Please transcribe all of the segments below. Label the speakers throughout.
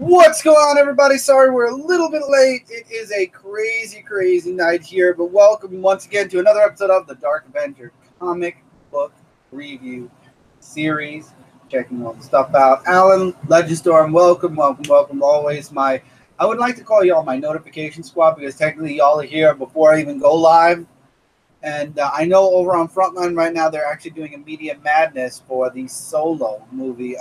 Speaker 1: What's going on, everybody? Sorry we're a little bit late. It is a crazy, crazy night here, but welcome once again to another episode of the Dark Avenger comic book review series. Checking all the stuff out. Alan, Legendstorm, welcome always. I would like to call y'all my notification squad because technically y'all are here before I even go live. And I know over on Frontline right now they're actually doing a media madness for the Solo movie.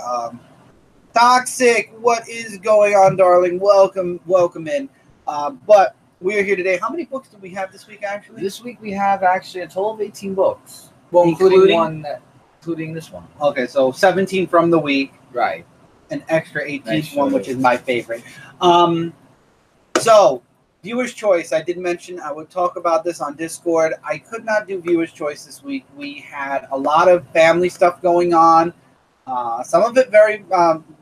Speaker 1: Toxic, what is going on, darling? Welcome in. But we are here today. How many books do we have this week, actually?
Speaker 2: This week we have actually a total of 18 books.
Speaker 1: Well,
Speaker 2: including this one.
Speaker 1: Okay, so 17 from the week.
Speaker 2: Right.
Speaker 1: An extra 18th one, which is my favorite. So, viewer's choice. I did mention I would talk about this on Discord. I could not do viewer's choice this week. We had a lot of family stuff going on. Some of it very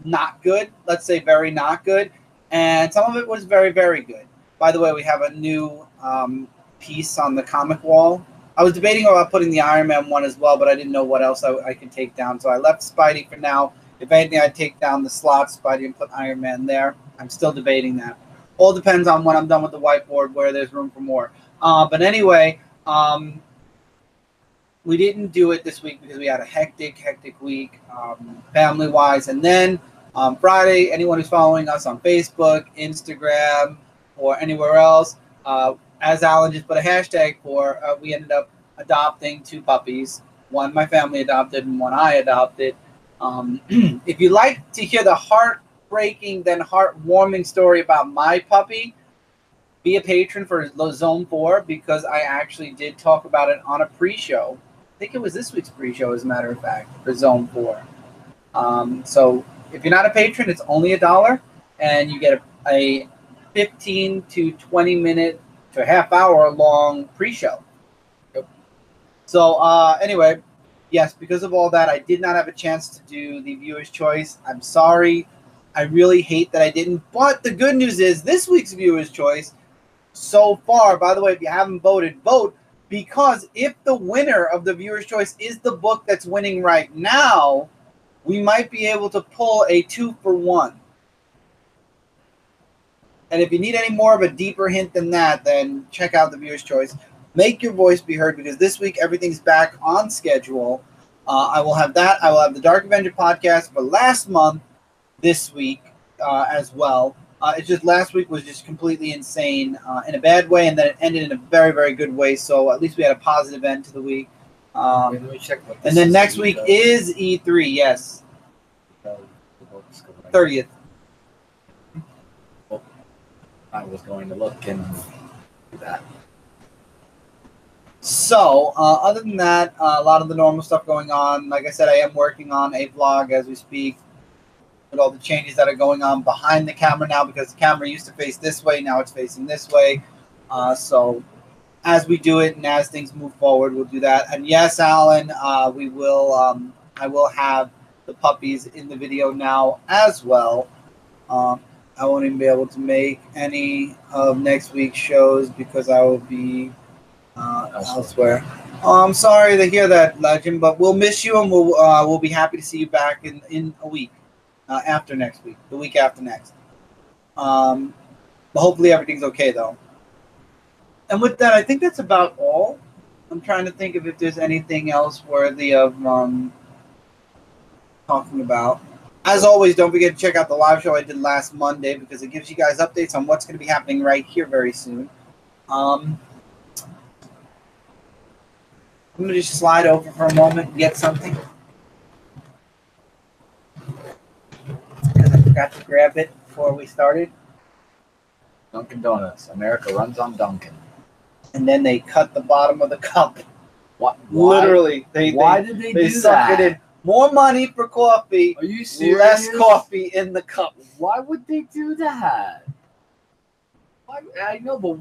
Speaker 1: not good. Let's say very not good. And some of it was very, very good. By the way, we have a new piece on the comic wall. I was debating about putting the Iron Man one as well, but I didn't know what else I could take down. So I left Spidey for now. If anything, I'd take down the slot Spidey and put Iron Man there. I'm still debating that. All depends on when I'm done with the whiteboard, where there's room for more. But anyway, we didn't do it this week because we had a hectic week, family-wise. And then on Friday, anyone who's following us on Facebook, Instagram, or anywhere else, as Alan just put a hashtag for, we ended up adopting 2 puppies. One my family adopted and one I adopted. If you'd like to hear the heartbreaking, then heartwarming story about my puppy, be a patron for Zone 4 because I actually did talk about it on a pre-show. I think it was this week's pre-show, as a matter of fact, for Zone 4. So if you're not a patron, it's only $1, and you get a 15 to 20 minute to a half hour long pre-show. Yep. So anyway, yes, because of all that, I did not have a chance to do the viewer's choice. I'm sorry. I really hate that I didn't. But the good news is this week's viewer's choice so far, by the way, if you haven't voted, vote. Because if the winner of the viewer's choice is the book that's winning right now, we might be able to pull a 2-for-1. And if you need any more of a deeper hint than that, then check out the viewer's choice. Make your voice be heard because this week everything's back on schedule. I will have that. I will have the Dark Avenger podcast for last month this week as well. It's just last week was just completely insane in a bad way, and then it ended in a very, very good way. So at least we had a positive end to the week.
Speaker 2: Let me check what this
Speaker 1: and then next week is E3, yes. 30th.
Speaker 2: Well, I was going to look and do that.
Speaker 1: So, other than that, a lot of the normal stuff going on. Like I said, I am working on a vlog as we speak. With all the changes that are going on behind the camera now, because the camera used to face this way, now it's facing this way. So as we do it and as things move forward, we'll do that. And yes, Alan, we will. I will have the puppies in the video now as well. I won't even be able to make any of next week's shows because I will be elsewhere. I'm sorry to hear that, Legend, but we'll miss you, and we'll be happy to see you back in a week. After next week, the week after next. But hopefully everything's okay, though. And with that, I think that's about all. I'm trying to think if there's anything else worthy of talking about. As always, don't forget to check out the live show I did last Monday because it gives you guys updates on what's going to be happening right here very soon. I'm going to just slide over for a moment and get something. Got to grab it before we started.
Speaker 2: Dunkin' Donuts. America runs on Dunkin'.
Speaker 1: And then they cut the bottom of the cup.
Speaker 2: What?
Speaker 1: Literally.
Speaker 2: Why did they do
Speaker 1: suck
Speaker 2: that?
Speaker 1: It in. More money for coffee.
Speaker 2: Are you serious?
Speaker 1: Less coffee in the cup.
Speaker 2: Why would they do that? I know, but...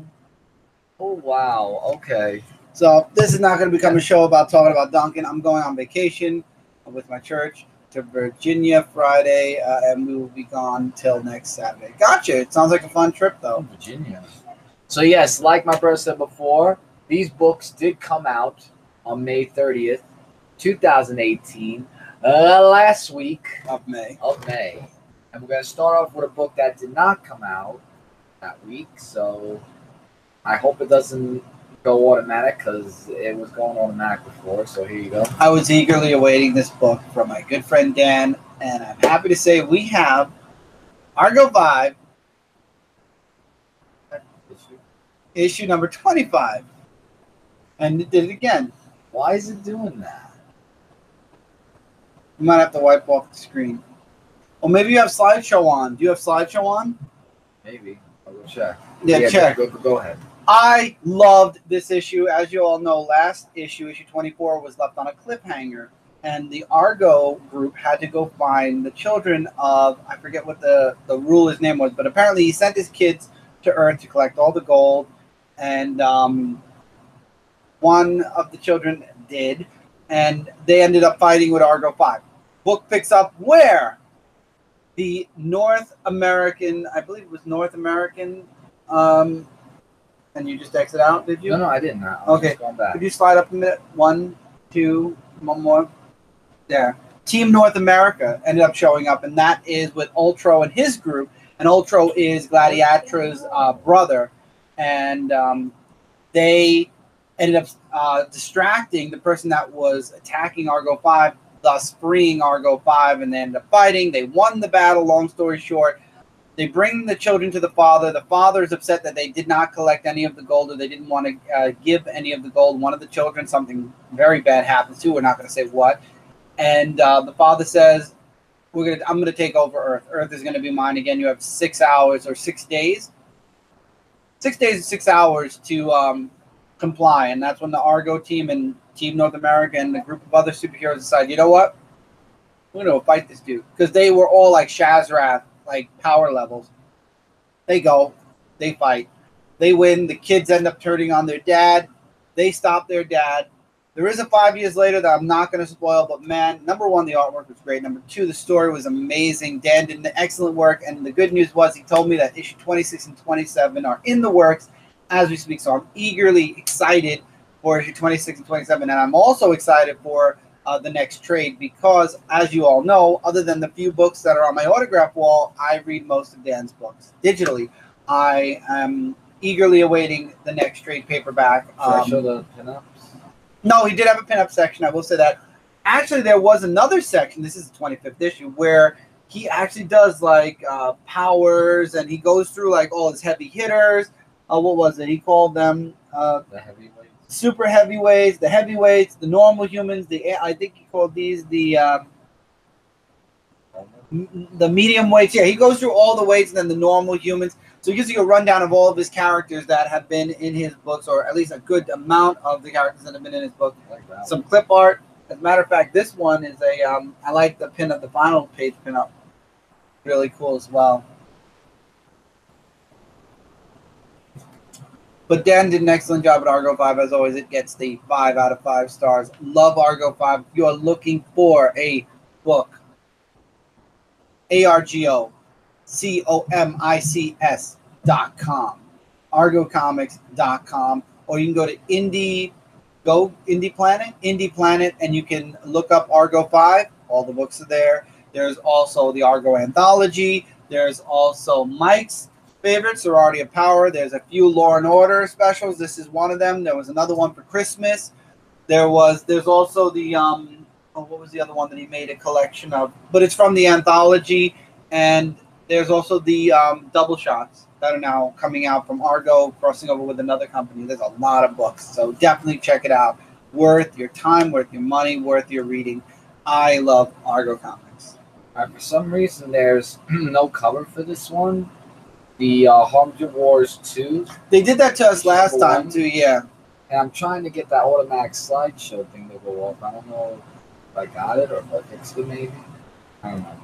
Speaker 2: Oh, wow. Okay.
Speaker 1: So this is not going to become a show about talking about Dunkin'. I'm going on vacation with my church to Virginia Friday, and we will be gone till next Saturday. Gotcha. It sounds like a fun trip, though.
Speaker 2: Virginia. So, yes, like my brother said before, these books did come out on May 30th, 2018, last week
Speaker 1: of May.
Speaker 2: And we're going to start off with a book that did not come out that week. So I hope it doesn't go automatic because it was going automatic before. So here you go.
Speaker 1: I was eagerly awaiting this book from my good friend Dan, and I'm happy to say we have Argo 5, issue number 25. And it did it again.
Speaker 2: Why is it doing that?
Speaker 1: You might have to wipe off the screen. Or maybe you have slideshow on. Do you have slideshow on?
Speaker 2: Maybe. I'll go check.
Speaker 1: Yeah, check.
Speaker 2: Go ahead.
Speaker 1: I loved this issue. As you all know, last issue 24, was left on a cliffhanger. And the Argo group had to go find the children of, I forget what the ruler's name was, but apparently he sent his kids to Earth to collect all the gold. And one of the children did. And they ended up fighting with Argo 5. Book picks up where? The North American, I believe it was North American, and you just exit out, did you?
Speaker 2: No, I didn't.
Speaker 1: Okay.
Speaker 2: Just going back.
Speaker 1: Could you slide up a minute? One more. There. Team North America ended up showing up, and that is with Ultro and his group. And Ultro is Gladiatra's brother, and they ended up distracting the person that was attacking Argo 5, thus freeing Argo 5, and they ended up fighting. They won the battle, long story short. They bring the children to the father. The father is upset that they did not collect any of the gold, or they didn't want to give any of the gold. One of the children, something very bad happens to. We're not going to say what. And the father says, I'm going to take over Earth. Earth is going to be mine again. You have 6 hours or 6 days. 6 days and 6 hours to comply. And that's when the Argo team and Team North America and a group of other superheroes decide, you know what? We're going to fight this dude. Because they were all like Shazrath, like power levels. They go. They fight. They win. The kids end up turning on their dad. They stop their dad. There is a 5 years later that I'm not going to spoil, but man, number one, the artwork was great. Number two, the story was amazing. Dan did an excellent work, and the good news was he told me that issue 26 and 27 are in the works as we speak, so I'm eagerly excited for issue 26 and 27, and I'm also excited for the next trade because, as you all know, other than the few books that are on my autograph wall, I read most of Dan's books digitally. I am eagerly awaiting the next trade paperback.
Speaker 2: Should I show the pinups?
Speaker 1: No, he did have a pinup section. I will say that. Actually, there was another section. This is the 25th issue where he actually does like powers, and he goes through like all his heavy hitters. What was it? He called them
Speaker 2: the heavyweights,
Speaker 1: super heavyweights, the heavyweights, the normal humans. I think he called these the medium weights. Yeah, he goes through all the weights and then the normal humans. So he gives you a rundown of all of his characters that have been in his books, or at least a good amount of the characters that have been in his book.
Speaker 2: Like
Speaker 1: some clip art. As a matter of fact, this one is I like the pin of the final page pin up. Really cool as well. But Dan did an excellent job at Argo 5. As always, it gets the 5 out of 5 stars. Love Argo 5. If you are looking for a book, ARGOCOMICS.com, ArgoComics.com, or you can go to Indie Planet, and you can look up Argo 5. All the books are there. There's also the Argo Anthology. There's also Mike's favorite, Sorority of Power. There's a few Law and Order specials. This is one of them. There was another one for Christmas. There's also the what was the other one that he made a collection of? But it's from the anthology, and there's also the double shots that are now coming out from Argo, crossing over with another company. There's a lot of books, so definitely check it out. Worth your time, worth your money, worth your reading. I love Argo Comics.
Speaker 2: For some reason, there's no cover for this one. The Harbinger Wars 2.
Speaker 1: They did that to us last time, too, yeah.
Speaker 2: And I'm trying to get that automatic slideshow thing to go off. I don't know if I got it or if I fixed it, maybe. I don't know.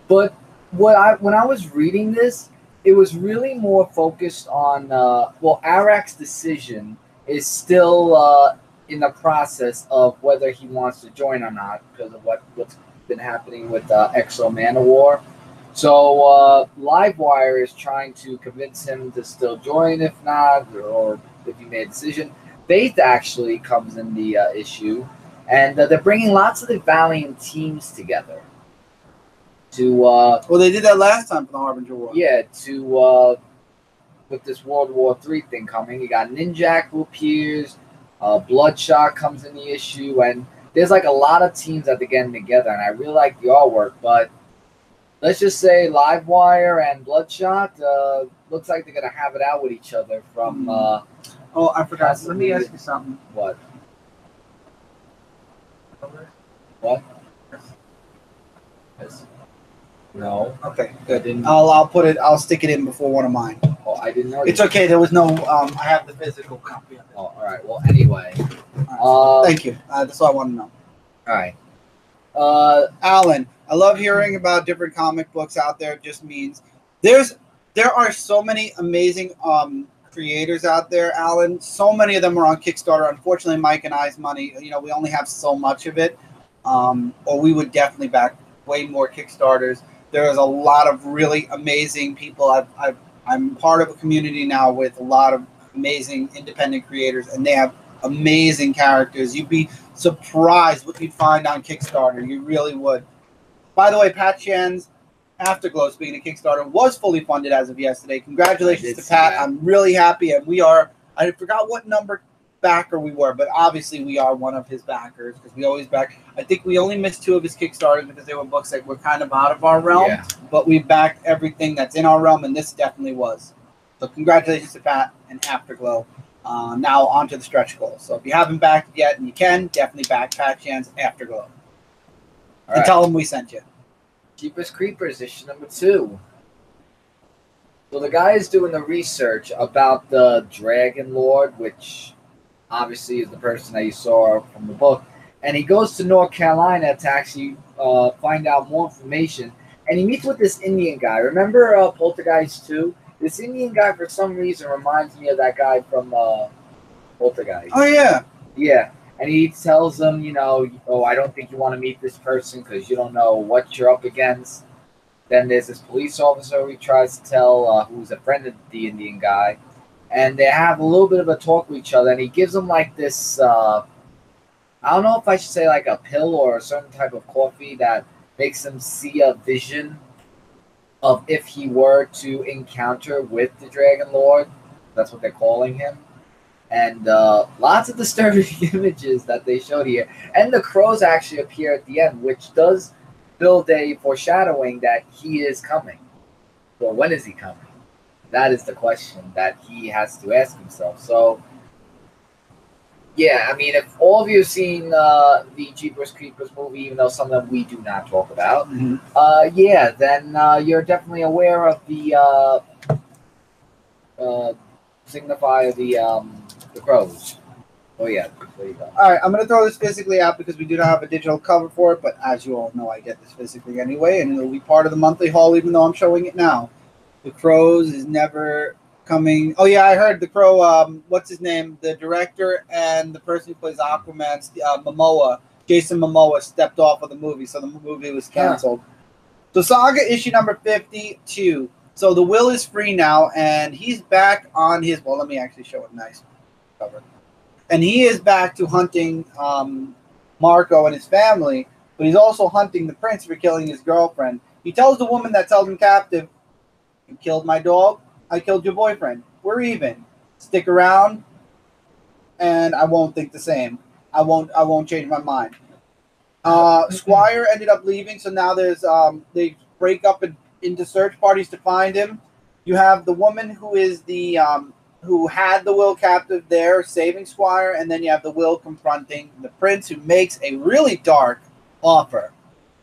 Speaker 2: But when I was reading this, it was really more focused on, Arak's decision is still in the process of whether he wants to join or not because of what's been happening with Exo Manowar. So Livewire is trying to convince him to still join, if not, or if he made a decision. Faith actually comes in the issue, and they're bringing lots of the Valiant teams together. to
Speaker 1: well, they did that last time for the Harbinger Wars.
Speaker 2: yeah, to with this World War III thing coming. You got Ninjak who appears, Bloodshot comes in the issue, and there's like a lot of teams that they're getting together, and I really like the artwork, but let's just say Livewire and Bloodshot looks like they're gonna have it out with each other from.
Speaker 1: Oh, I forgot. Let me ask you something.
Speaker 2: What? What? Yes. No.
Speaker 1: Okay, good. I'll put it. I'll stick it in before one of mine.
Speaker 2: Oh, I didn't know.
Speaker 1: It's okay. There was no. I have the physical copy of it.
Speaker 2: Oh, all right. Well, anyway.
Speaker 1: Thank you. That's all I want to know.
Speaker 2: All right.
Speaker 1: Alan, I love hearing about different comic books out there. It just means there are so many amazing creators out there, Alan. So many of them are on Kickstarter. Unfortunately, Mike and I's money, we only have so much of it. Or we would definitely back way more Kickstarters. There is a lot of really amazing people. I'm part of a community now with a lot of amazing independent creators, and they have amazing characters. You'd be surprised what you'd find on Kickstarter. You really would. By the way, Pat Chan's Afterglow, speaking of Kickstarter, was fully funded as of yesterday. Congratulations to Pat. I'm really happy, and we are. I forgot what number backer we were, but obviously we are one of his backers because we always back. I think we only missed 2 of his Kickstarters because they were books that were kind of out of our realm, but we backed everything that's in our realm, and this definitely was. So congratulations to Pat and Afterglow. Now on to the stretch goal. So if you haven't backed it yet, and you can, definitely back Pat Chan's Afterglow. And tell them we sent you.
Speaker 2: Jeepers Creepers, issue number 2. So the guy is doing the research about the Dragon Lord, which obviously is the person that you saw from the book. And he goes to North Carolina to actually find out more information. And he meets with this Indian guy. Remember Poltergeist 2? This Indian guy, for some reason, reminds me of that guy from Poltergeist.
Speaker 1: Oh, yeah.
Speaker 2: Yeah. And he tells them, oh, I don't think you want to meet this person because you don't know what you're up against. Then there's this police officer who he tries to tell, who's a friend of the Indian guy. And they have a little bit of a talk with each other. And he gives them like this, I don't know if I should say like a pill or a certain type of coffee that makes him see a vision of if he were to encounter with the Dragon Lord. That's what they're calling him. And lots of disturbing images that they showed here. And the crows actually appear at the end, which does build a foreshadowing that he is coming. Well, when is he coming? That is the question that he has to ask himself. So, yeah, I mean, if all of you have seen the Jeepers Creepers movie, even though some of them we do not talk about, yeah, then you're definitely aware of the signifier, the crows. Oh, yeah. There you go.
Speaker 1: All right, I'm going to throw this physically out because we do not have a digital cover for it, but as you all know, I get this physically anyway, and it'll be part of the monthly haul even though I'm showing it now. The Crows is never coming. Oh, yeah, I heard the Crow, what's his name? The director and the person who plays Aquaman, Momoa, Jason Momoa, stepped off of the movie, so the movie was canceled. So Saga issue number 52. So the Will is free now, and he's back on his, well, let me actually show it nice cover. And he is back to hunting Marco and his family, but he's also hunting the prince for killing his girlfriend. He tells the woman that's held him captive, "You killed my dog, I killed your boyfriend. We're even. Stick around, and I won't think the same. I won't change my mind." Squire ended up leaving, so now there's they break up into search parties to find him. You have the woman who is the who had the Will captive there, saving Squire, and then you have the Will confronting the prince, who makes a really dark offer,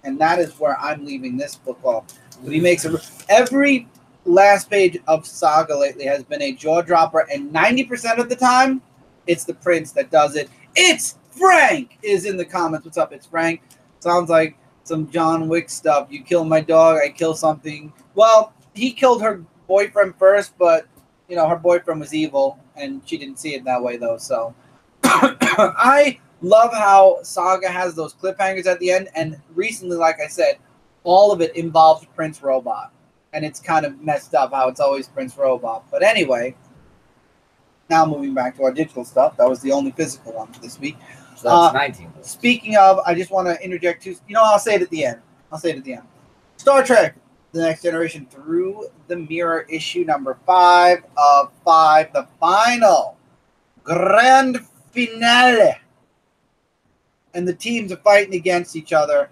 Speaker 1: and that is where I'm leaving this book off. But he makes every last page of Saga lately has been a jaw dropper, and 90% of the time, it's the prince that does it. It's Frank is in the comments. What's up? It's Frank. Sounds like some John Wick stuff. You kill my dog, I kill something. Well, he killed her boyfriend first, but her boyfriend was evil, and she didn't see it that way, though. So I love how Saga has those cliffhangers at the end, and recently, like I said, all of it involves Prince Robot, and it's kind of messed up how it's always Prince Robot. But anyway, now moving back to our digital stuff. That was the only physical one for this week.
Speaker 2: So that's 19.
Speaker 1: Speaking of, I just want to interject too. I'll say it at the end. Star Trek: The Next Generation Through the Mirror, issue number 5 of 5, the final grand finale. And the teams are fighting against each other.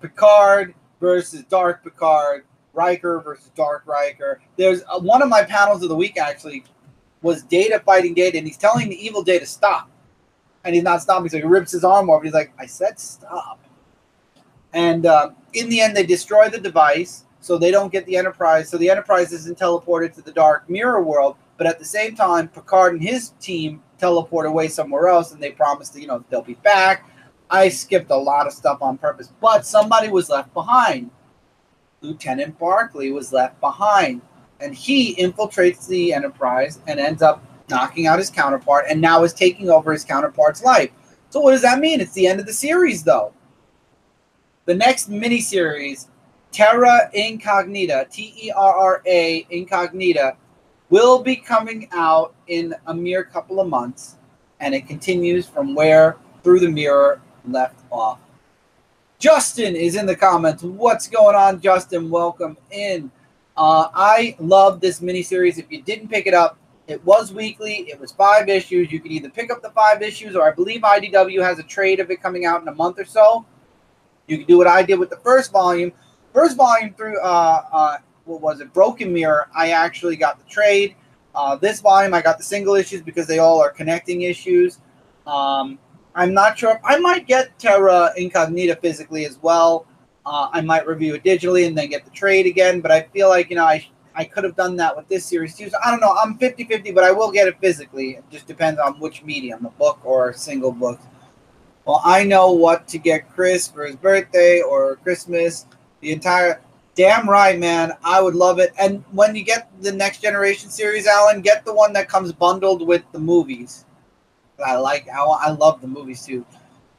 Speaker 1: Picard versus Dark Picard, Riker versus Dark Riker. There's one of my panels of the week actually was Data fighting Data, and he's telling the evil Data stop, and he's not stopping. So he rips his arm off. And he's like, "I said stop." And in the end, they destroy the device, so they don't get the Enterprise. So the Enterprise isn't teleported to the Dark Mirror world. But at the same time, Picard and his team teleport away somewhere else, and they promise that they'll be back. I skipped a lot of stuff on purpose, but somebody was left behind. Lieutenant Barclay was left behind, and he infiltrates the Enterprise and ends up knocking out his counterpart, and now is taking over his counterpart's life. So what does that mean? It's the end of the series, though. The next miniseries, Terra Incognita, Terra Incognita, will be coming out in a mere couple of months, and it continues from where Through the Mirror left off. Justin is in the comments. What's going on, Justin? Welcome in. I love this miniseries. If you didn't pick it up, it was weekly. It was 5 issues. You could either pick up the 5 issues, or I believe IDW has a trade of it coming out in a month or so. You can do what I did with the first volume. First volume through, what was it, Broken Mirror, I actually got the trade. This volume, I got the single issues because they all are connecting issues. I'm not sure. I might get Terra Incognita physically as well. I might review it digitally and then get the trade again. But I feel like, I could have done that with this series too. So I don't know. I'm 50-50, but I will get it physically. It just depends on which medium, a book or a single book. Well, I know what to get Chris for his birthday or Christmas. The entire... Damn right, man. I would love it. And when you get the Next Generation series, Alan, get the one that comes bundled with the movies. I love the movies too.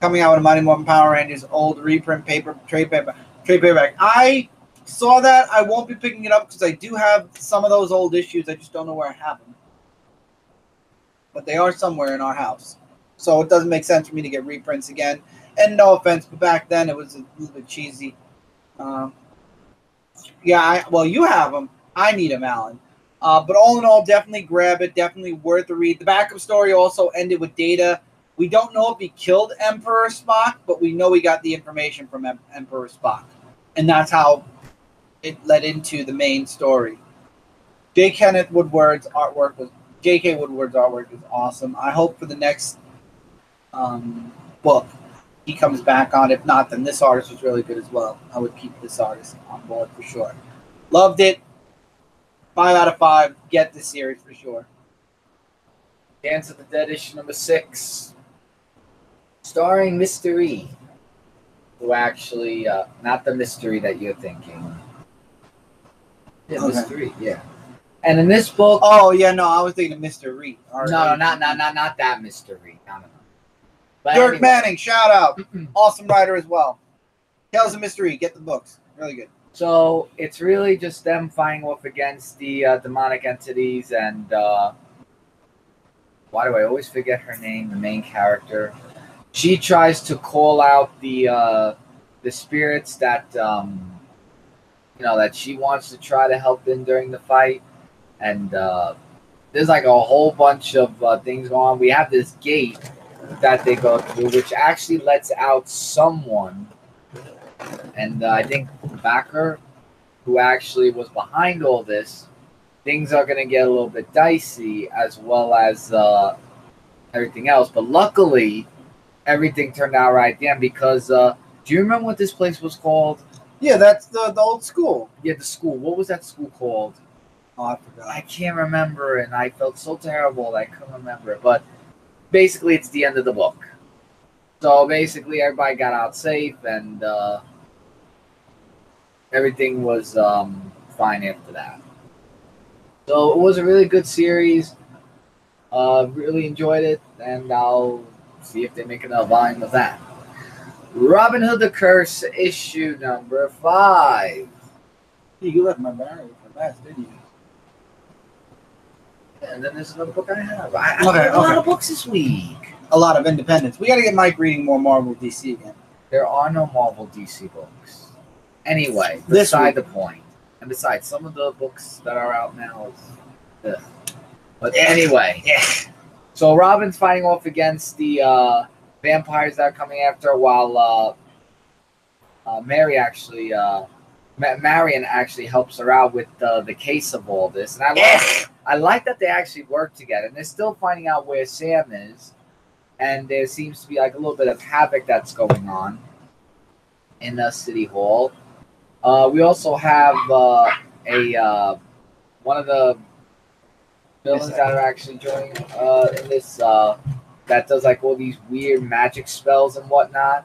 Speaker 1: Coming out with a Mighty Morphin Power Rangers old reprint trade paperback. I saw that. I won't be picking it up because I do have some of those old issues. I just don't know where I have them. But they are somewhere in our house. So it doesn't make sense for me to get reprints again. And no offense, but back then it was a little bit cheesy. Well, you have them. I need them, Alan. But all in all, definitely grab it. Definitely worth a read. The backup story also ended with Data. We don't know if he killed Emperor Spock, but we know we got the information from Emperor Spock. And that's how it led into the main story. J.K. Woodward's artwork was awesome. I hope for the next book he comes back on. If not, then this artist was really good as well. I would keep this artist on board for sure. Loved it. 5 out of 5. Get this series for sure.
Speaker 2: Dance of the Dead issue number 6. Starring Mystery. Who actually, not the mystery that you're thinking. Yeah, okay. Mystery, yeah. And in this book...
Speaker 1: Oh, yeah, no, I was thinking Mr. Reed.
Speaker 2: No, not that Mr. Reed. No.
Speaker 1: But Dirk anyway. Manning, shout out. Awesome writer as well. Tales of Mystery. Get the books. Really good.
Speaker 2: So it's really just them fighting off against the demonic entities, and why do I always forget her name? The main character. She tries to call out the spirits that that she wants to try to help in during the fight, and there's like a whole bunch of things going on. We have this gate that they go through, which actually lets out someone. And I think Backer, who actually was behind all this, things are going to get a little bit dicey, as well as everything else. But luckily, everything turned out right at the end, because do you remember what this place was called?
Speaker 1: Yeah, that's the old school.
Speaker 2: Yeah, the school. What was that school called?
Speaker 1: Oh, I forgot.
Speaker 2: I can't remember, and I felt so terrible that I couldn't remember it. But basically, it's the end of the book. So basically, everybody got out safe, and everything was fine after that. So it was a really good series. Really enjoyed it, and I'll see if they make another volume of that. Robin Hood the Curse, issue number 5.
Speaker 1: You left my barrier for last, didn't you?
Speaker 2: And then there's another book I have. I have a lot of books this week.
Speaker 1: A lot of independence. We got to get Mike reading more Marvel DC again.
Speaker 2: There are no Marvel DC books. Anyway,
Speaker 1: This
Speaker 2: beside
Speaker 1: week.
Speaker 2: the point. And besides, some of the books that are out now is... ugh. But anyway.
Speaker 1: Yeah.
Speaker 2: So Robyn's fighting off against the vampires that are coming after her, while Marion actually helps her out with the case of all this. And I like that they actually work together. And they're still finding out where Sam is. And there seems to be like a little bit of havoc that's going on in City Hall. We also have one of the villains that are actually joining in this that does like all these weird magic spells and whatnot.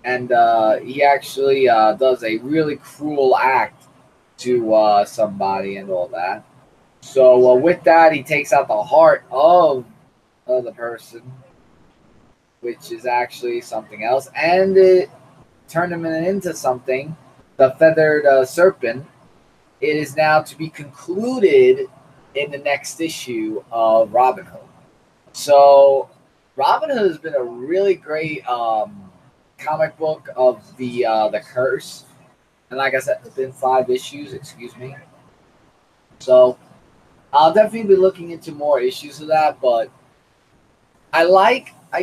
Speaker 2: And he actually does a really cruel act to somebody and all that. So with that, he takes out the heart of the person, which is actually something else, and it turned him into something. The feathered serpent. It is now to be concluded in the next issue of Robin Hood. So Robin Hood has been a really great comic book of the curse, and like I said, it's been 5 issues. Excuse me. So I'll definitely be looking into more issues of that, but I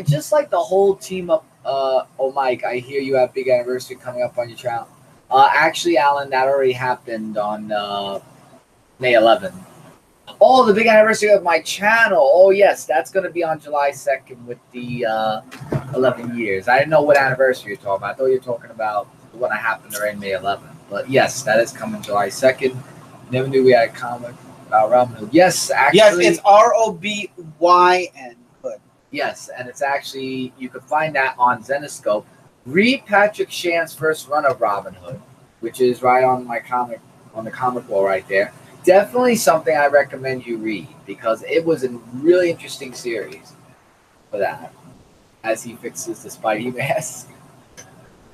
Speaker 2: just like the whole team up. Oh, Mike, I hear you have big anniversary coming up on your channel. Actually, Alan, that already happened on May 11th. Oh, the big anniversary of my channel. Oh, yes, that's going to be on July 2nd with the 11 years. I didn't know what anniversary you're talking about. I thought you were talking about the one that happened during May 11th. But yes, that is coming July 2nd. Never knew we had a comic about Robin Hood. Yes, actually.
Speaker 1: Yes, it's ROBYN Hood.
Speaker 2: Yes, and it's actually, you can find that on Zenoscope. Read Patrick Shan's first run of Robin Hood, which is right on my comic, on the comic wall right there. Definitely something I recommend you read, because it was a really interesting series for that, as he fixes the Spidey mask.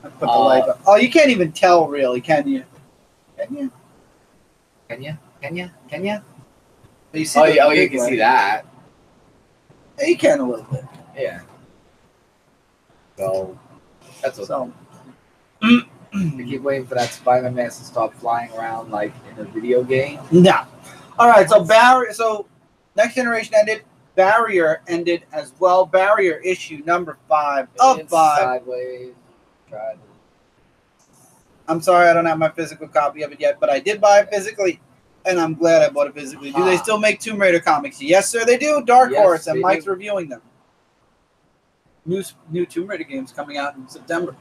Speaker 1: I put the light up. Oh, you can't even tell, really, can you? Can you?
Speaker 2: Can you?
Speaker 1: You see
Speaker 2: you can see that.
Speaker 1: Yeah, you can a little bit.
Speaker 2: Yeah. So, that's okay.
Speaker 1: So,
Speaker 2: I keep waiting for that Spider-Man mask to stop flying around like in a video game.
Speaker 1: no. All right, so Next Generation ended. Barrier ended as well. Barrier issue number 5 of 5.
Speaker 2: Sideways.
Speaker 1: I'm sorry, I don't have my physical copy of it yet, but I did buy it physically, and I'm glad I bought it physically. Do they still make Tomb Raider comics? Yes, sir, they do. Dark Horse, and Mike's reviewing them. New Tomb Raider games coming out in September.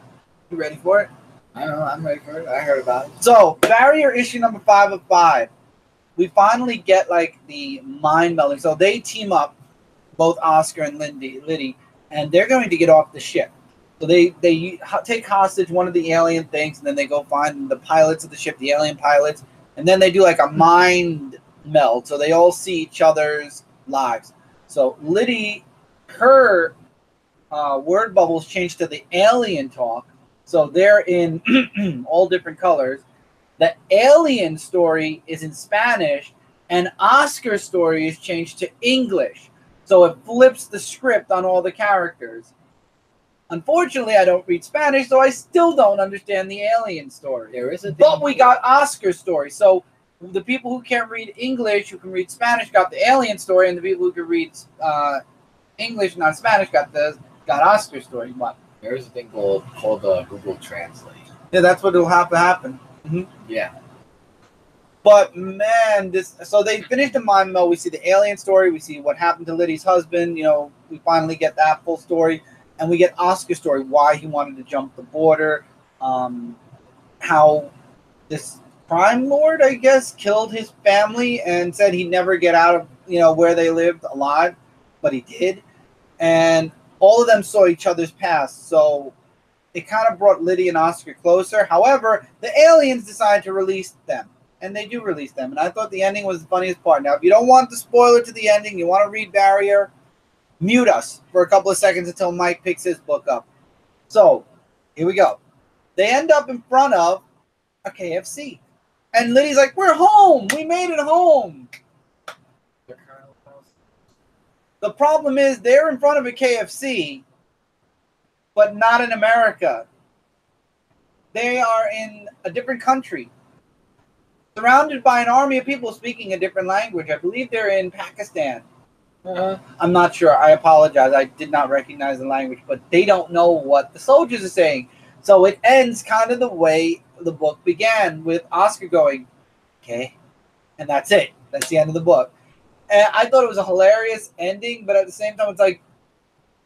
Speaker 1: You ready for it?
Speaker 2: I don't know. I'm ready for it. I heard about it.
Speaker 1: So, Barrier issue number 5 of 5. We finally get like the mind melding. So they team up, both Oscar and Liddy, and they're going to get off the ship. So they take hostage one of the alien things, and then they go find the pilots of the ship, the alien pilots, and then they do like a mind meld. So they all see each other's lives. So Liddy, her word bubbles change to the alien talk. So they're in all different colors. The alien story is in Spanish, and Oscar's story is changed to English. So it flips the script on all the characters. Unfortunately, I don't read Spanish, so I still don't understand the alien story. But we got Oscar's story. So the people who can't read English, who can read Spanish, got the alien story, and the people who can read English, not Spanish, got Oscar's story. What?
Speaker 2: There is a thing called Google Translate.
Speaker 1: Yeah, that's what will have to happen. Mm-hmm.
Speaker 2: Yeah.
Speaker 1: But man, so they finished the mind meld. We see the alien story. We see what happened to Liddy's husband. You know, we finally get that full story, and we get Oscar's story, why he wanted to jump the border, how this crime lord, I guess, killed his family and said he'd never get out of where they lived alive, but he did, and all of them saw each other's past. So it kind of brought Liddy and Oscar closer. However, the aliens decided to release them. And they do release them. And I thought the ending was the funniest part. Now, if you don't want the spoiler to the ending, you want to read Barrier, mute us for a couple of seconds until Mike picks his book up. So, here we go. They end up in front of a KFC. And Liddy's like, we're home. We made it home. The problem is they're in front of a KFC, but not in America. They are in a different country, surrounded by an army of people speaking a different language. I believe they're in Pakistan. I'm not sure. I apologize. I did not recognize the language, but they don't know what the soldiers are saying. So it ends kind of the way the book began, with Oscar going, okay, and that's it. That's the end of the book. And I thought it was a hilarious ending, but at the same time, it's like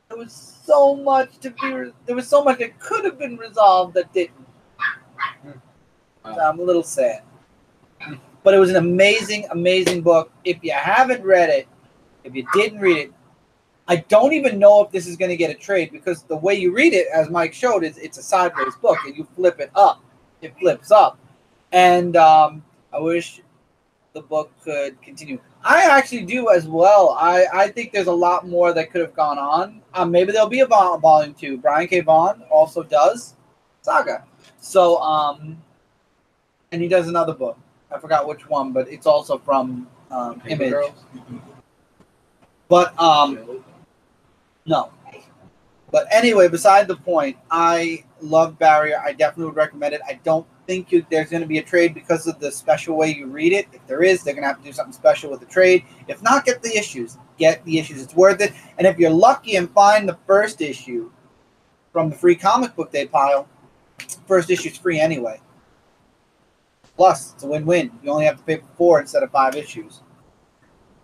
Speaker 1: there was so much that could have been resolved that didn't. So I'm a little sad. But it was an amazing, amazing book. If you haven't read it, if you didn't read it, I don't even know if this is going to get a trade, because the way you read it, as Mike showed, it's a sideways book, and you flip it up. It flips up. And I wish the book could continue. I actually do as well. I think there's a lot more that could have gone on. Maybe there'll be a volume 2. Brian K. Vaughan also does Saga. So, and he does another book. I forgot which one, but it's also from Image. But, no. But anyway, beside the point, I love Barrier. I definitely would recommend it. I don't think there's going to be a trade because of the special way you read it. If there is, they're going to have to do something special with the trade. If not, get the issues. Get the issues. It's worth it. And if you're lucky and find the first issue from the free comic book day pile, first issue's free anyway. Plus, it's a win-win. You only have to pay for 4 instead of 5 issues.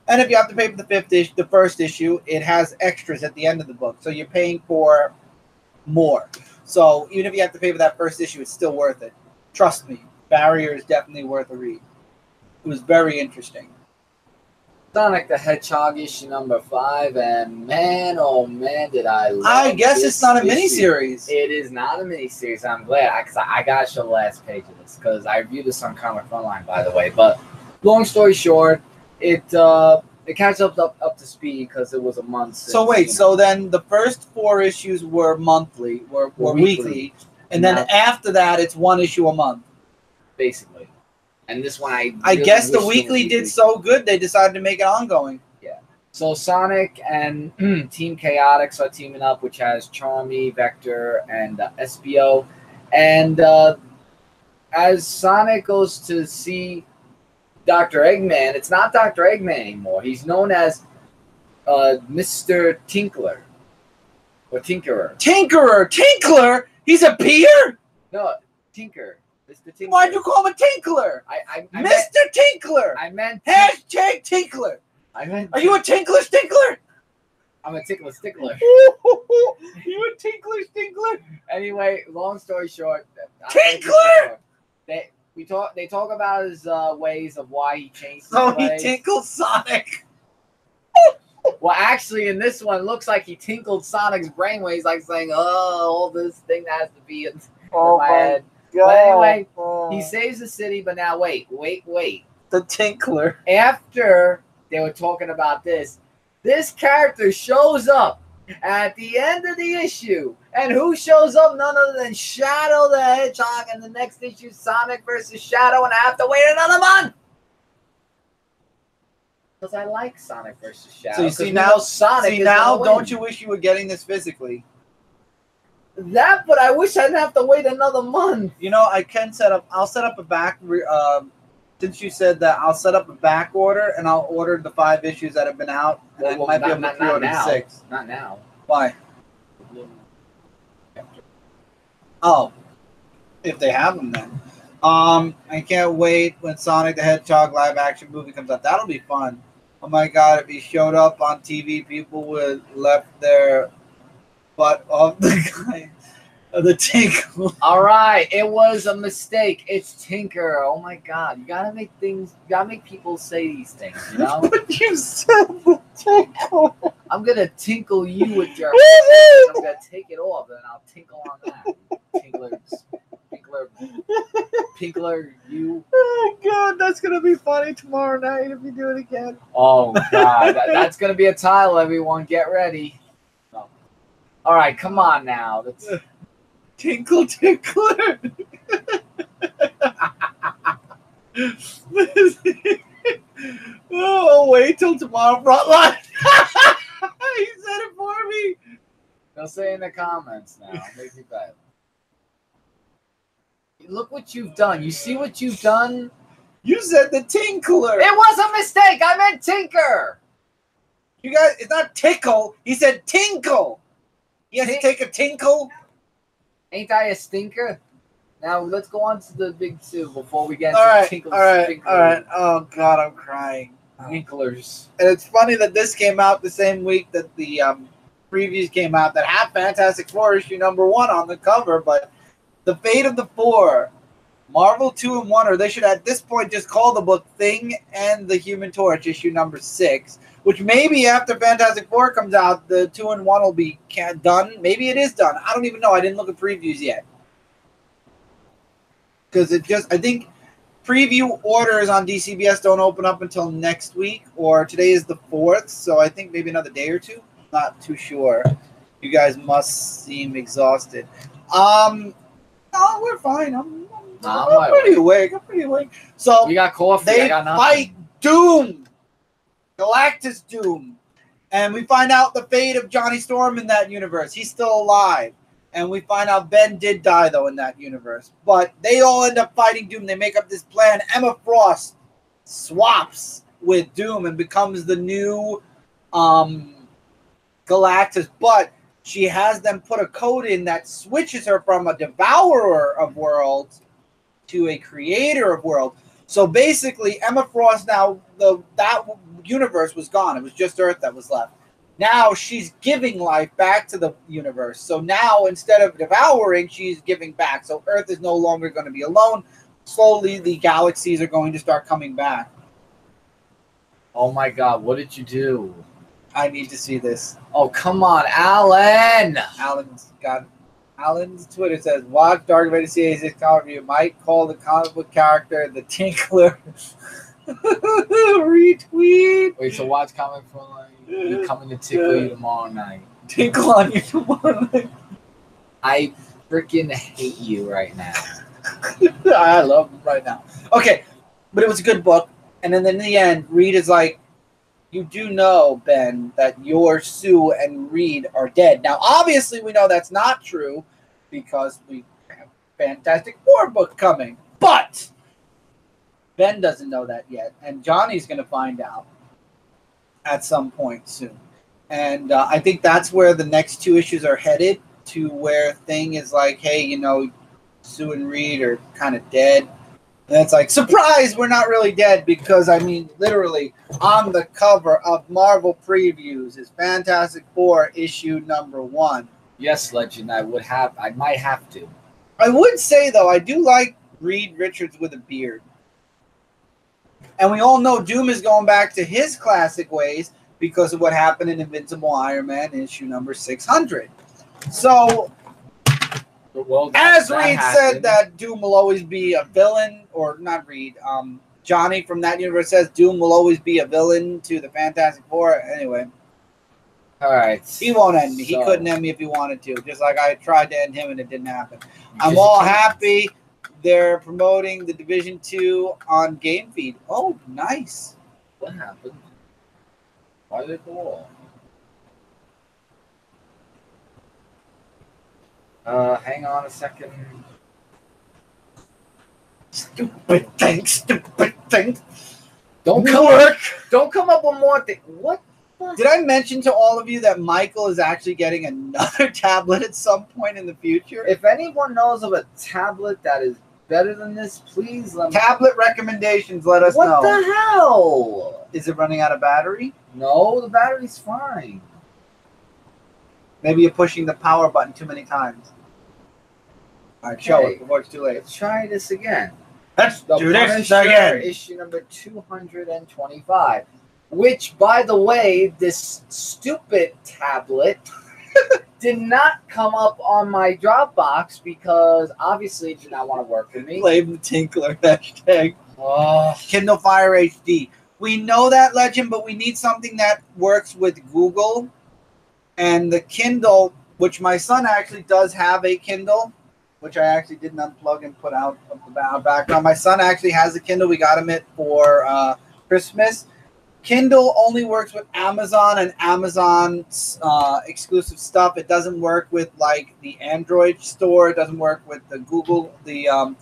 Speaker 1: And if you have to pay for the first issue, it has extras at the end of the book. So you're paying for more. So even if you have to pay for that first issue, it's still worth it. Trust me, Barrier is definitely worth a read. It was very interesting.
Speaker 2: Sonic the Hedgehog issue number 5, and man, oh man, did I love
Speaker 1: I guess
Speaker 2: this
Speaker 1: it's not a
Speaker 2: issue.
Speaker 1: miniseries.
Speaker 2: It is not a miniseries. I'm glad, because I got to show the last page of this, because I reviewed this on Comic Frontline, by the way. But long story short, it catches up to speed because it was a month since.
Speaker 1: So wait, so then the first 4 issues were monthly, were weekly, and then after that, it's 1 issue a month,
Speaker 2: basically. And this one,
Speaker 1: I guess the weekly did so good, they decided to make it ongoing.
Speaker 2: Yeah. So Sonic and Team Chaotix are teaming up, which has Charmy, Vector, and SBO. And as Sonic goes to see Dr. Eggman, it's not Dr. Eggman anymore. He's known as Mr. Tinkler. Or Tinkerer.
Speaker 1: Tinkler? He's a peer?
Speaker 2: No, Tinker. Mr. Tinkler.
Speaker 1: Why'd you call him a Tinkler? Mr. Tinkler.
Speaker 2: I meant
Speaker 1: Hashtag Tinkler. Are you a Tinkler Stinkler?
Speaker 2: I'm a Tickler Stickler.
Speaker 1: You a Tinkler Stinkler?
Speaker 2: Anyway, long story short,
Speaker 1: Tinkler.
Speaker 2: They talk about his ways of why he changed his
Speaker 1: So
Speaker 2: ways.
Speaker 1: he tinkled Sonic.
Speaker 2: Well, actually, in this one, it looks like he tinkled Sonic's brainwaves, like saying, "Oh, all this thing that has to be in my head."
Speaker 1: God.
Speaker 2: But anyway, he saves the city. But now, wait.
Speaker 1: The Tinkler.
Speaker 2: After they were talking about this character shows up at the end of the issue. And who shows up? None other than Shadow the Hedgehog. And the next issue, Sonic versus Shadow. And I have to wait another month. Because I like Sonic versus Shadow.
Speaker 1: So you see now,
Speaker 2: Sonic
Speaker 1: see now, don't you wish you were getting this physically?
Speaker 2: That, but I wish I didn't have to wait another month.
Speaker 1: You know, I'll set up a back, since you said that, I'll set up a back order, and I'll order the 5 issues that have been out, and I might be able to pre-order 6.
Speaker 2: Not now.
Speaker 1: Why? Oh, if they have them then. I can't wait when Sonic the Hedgehog live action movie comes out. That'll be fun. Oh my God, if he showed up on TV, people would left their butt off the guy. The Tinker.
Speaker 2: All right, it was a mistake. It's Tinker. Oh my God, you gotta make people say these things, you know?
Speaker 1: But you said the Tinker.
Speaker 2: I'm gonna tinkle you with your I'm gonna take it off and I'll tinkle on that. Pinkler, you.
Speaker 1: Oh God, that's gonna be funny tomorrow night if you do it again.
Speaker 2: Oh God, that's gonna be a title, everyone. Get ready. No. All right, come on now. That's...
Speaker 1: Tinkler. Oh, wait till tomorrow, Frontline. He said it for me.
Speaker 2: They'll say in the comments now. Make me bad. Look what you've done. You see what you've done?
Speaker 1: You said the Tinkler.
Speaker 2: It was a mistake. I meant Tinker.
Speaker 1: You guys, it's not tickle. He said tinkle. He has to take a tinkle.
Speaker 2: Ain't I a stinker? Now let's go on to the big two before we get into
Speaker 1: All right,
Speaker 2: Tinkle.
Speaker 1: all right, all right. Oh God, I'm crying.
Speaker 2: Tinklers.
Speaker 1: And it's funny that this came out the same week that the previews came out that have Fantastic Four issue number 1 on the cover, but the Fate of the Four, Marvel 2 and 1, or they should at this point just call the book Thing and the Human Torch issue number 6, which maybe after Fantastic Four comes out, the 2 and 1 will be done. Maybe it is done. I don't even know. I didn't look at previews yet. Because I think preview orders on DCBS don't open up until next week, or today is the 4th, so I think maybe another day or two. Not too sure. You guys must seem exhausted. No, we're fine. I'm pretty awake. I'm pretty awake. So
Speaker 2: you got coffee.
Speaker 1: They
Speaker 2: I got nothing.
Speaker 1: fight Doom, Galactus Doom, and we find out the fate of Johnny Storm in that universe. He's still alive. And we find out Ben did die, though, in that universe. But they all end up fighting Doom. They make up this plan. Emma Frost swaps with Doom and becomes the new Galactus. But she has them put a code in that switches her from a devourer of worlds to a creator of worlds. So basically, Emma Frost now, that universe was gone. It was just Earth that was left. Now she's giving life back to the universe. So now instead of devouring, she's giving back. So Earth is no longer going to be alone. Slowly, the galaxies are going to start coming back.
Speaker 2: Oh my God, what did you do?
Speaker 1: I need to see this.
Speaker 2: Oh, come on, Alan.
Speaker 1: Alan's Twitter says, watch Dark Vader CA6 comic review. Might call the comic book character the Tinkler. Retweet.
Speaker 2: Wait, so watch comic from you coming to tickle you tomorrow night.
Speaker 1: Tinkle on you tomorrow night.
Speaker 2: I freaking hate you right now.
Speaker 1: I love him right now. Okay, but it was a good book. And then in the end, Reed is like, you do know, Ben, that your Sue and Reed are dead. Now, obviously, we know that's not true because we have a Fantastic Four book coming. But Ben doesn't know that yet. And Johnny's going to find out at some point soon. And I think that's where the next 2 issues are headed, to where Thing is like, hey, you know, Sue and Reed are kind of dead. And it's like, surprise, we're not really dead, because, I mean, literally, on the cover of Marvel Previews is Fantastic Four issue number 1.
Speaker 2: Yes, Legend, I might have to.
Speaker 1: I would say, though, I do like Reed Richards with a beard. And we all know Doom is going back to his classic ways because of what happened in Invincible Iron Man issue number 600. So,
Speaker 2: well,
Speaker 1: as Reed said that Doom will always be a villain, or not Reed, Johnny from that universe says Doom will always be a villain to the Fantastic Four. Anyway.
Speaker 2: All right.
Speaker 1: He won't end me. He couldn't end me if he wanted to. Just like I tried to end him and it didn't happen. I'm all happy. They're promoting the Division 2 on Game Feed. Oh, nice.
Speaker 2: What happened? Why did it go off? Hang on a second.
Speaker 1: Stupid thing.
Speaker 2: Don't come up with more things. What?
Speaker 1: Did I mention to all of you that Michael is actually getting another tablet at some point in the future?
Speaker 2: If anyone knows of a tablet that is better than this, please let me.
Speaker 1: Tablet recommendations, let us know.
Speaker 2: What the hell?
Speaker 1: Is it running out of battery?
Speaker 2: No, the battery's fine.
Speaker 1: Maybe you're pushing the power button too many times. All right, show it before it's too late.
Speaker 2: Let's try this again.
Speaker 1: Let's
Speaker 2: do
Speaker 1: this again.
Speaker 2: Issue number 225. Which, by the way, this stupid tablet did not come up on my Dropbox because obviously it did not want to work with me.
Speaker 1: Blame the Tinkler hashtag.
Speaker 2: Oh.
Speaker 1: Kindle Fire HD. We know that, Legend, but we need something that works with Google. And the Kindle, which my son actually does have a Kindle, which I actually didn't unplug and put out of the background. My son actually has a Kindle. We got him it for Christmas. Kindle only works with Amazon and Amazon's exclusive stuff. It doesn't work with like the Android store. It doesn't work with the Google, the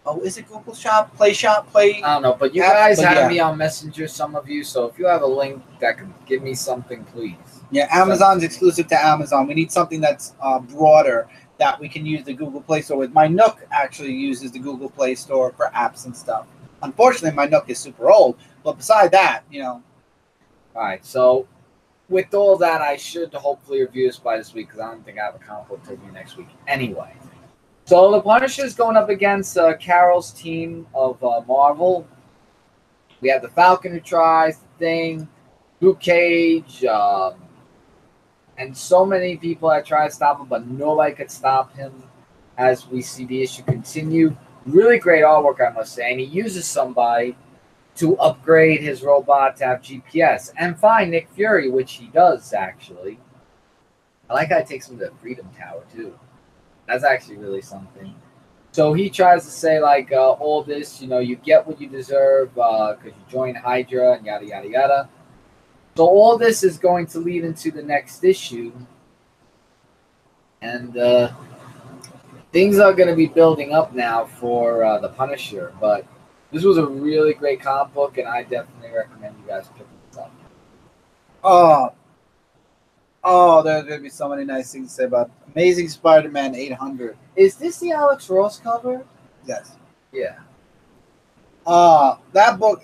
Speaker 1: Oh, is it Google Shop? Play Shop? Play?
Speaker 2: I don't know, but you
Speaker 1: app?
Speaker 2: guys
Speaker 1: But
Speaker 2: had
Speaker 1: yeah.
Speaker 2: me on Messenger, some of you. So if you have a link that could give me something, please.
Speaker 1: Yeah, Amazon's exclusive to Amazon. We need something that's broader that we can use the Google Play Store with. My Nook actually uses the Google Play Store for apps and stuff. Unfortunately, my Nook is super old. But beside that, you know.
Speaker 2: All right, so with all that, I should hopefully review this by this week because I don't think I have a comic book to review next week anyway. So the Punisher's going up against Carol's team of Marvel. We have the Falcon who tries, the Thing, Luke Cage, and so many people that try to stop him, but nobody could stop him as we see the issue continue. Really great artwork, I must say. And he uses somebody to upgrade his robot to have GPS and find Nick Fury, which he does, actually. I like how he takes him to the Freedom Tower, too. That's actually really something. So he tries to say, like, all this, you know, you get what you deserve because you joined Hydra and yada, yada, yada. So all this is going to lead into the next issue. And things are going to be building up now for the Punisher. But this was a really great comic book, and I definitely recommend you guys picking this up.
Speaker 1: Oh, there's going to be so many nice things to say about Amazing Spider-Man 800.
Speaker 2: Is this the Alex Ross cover?
Speaker 1: Yes.
Speaker 2: Yeah.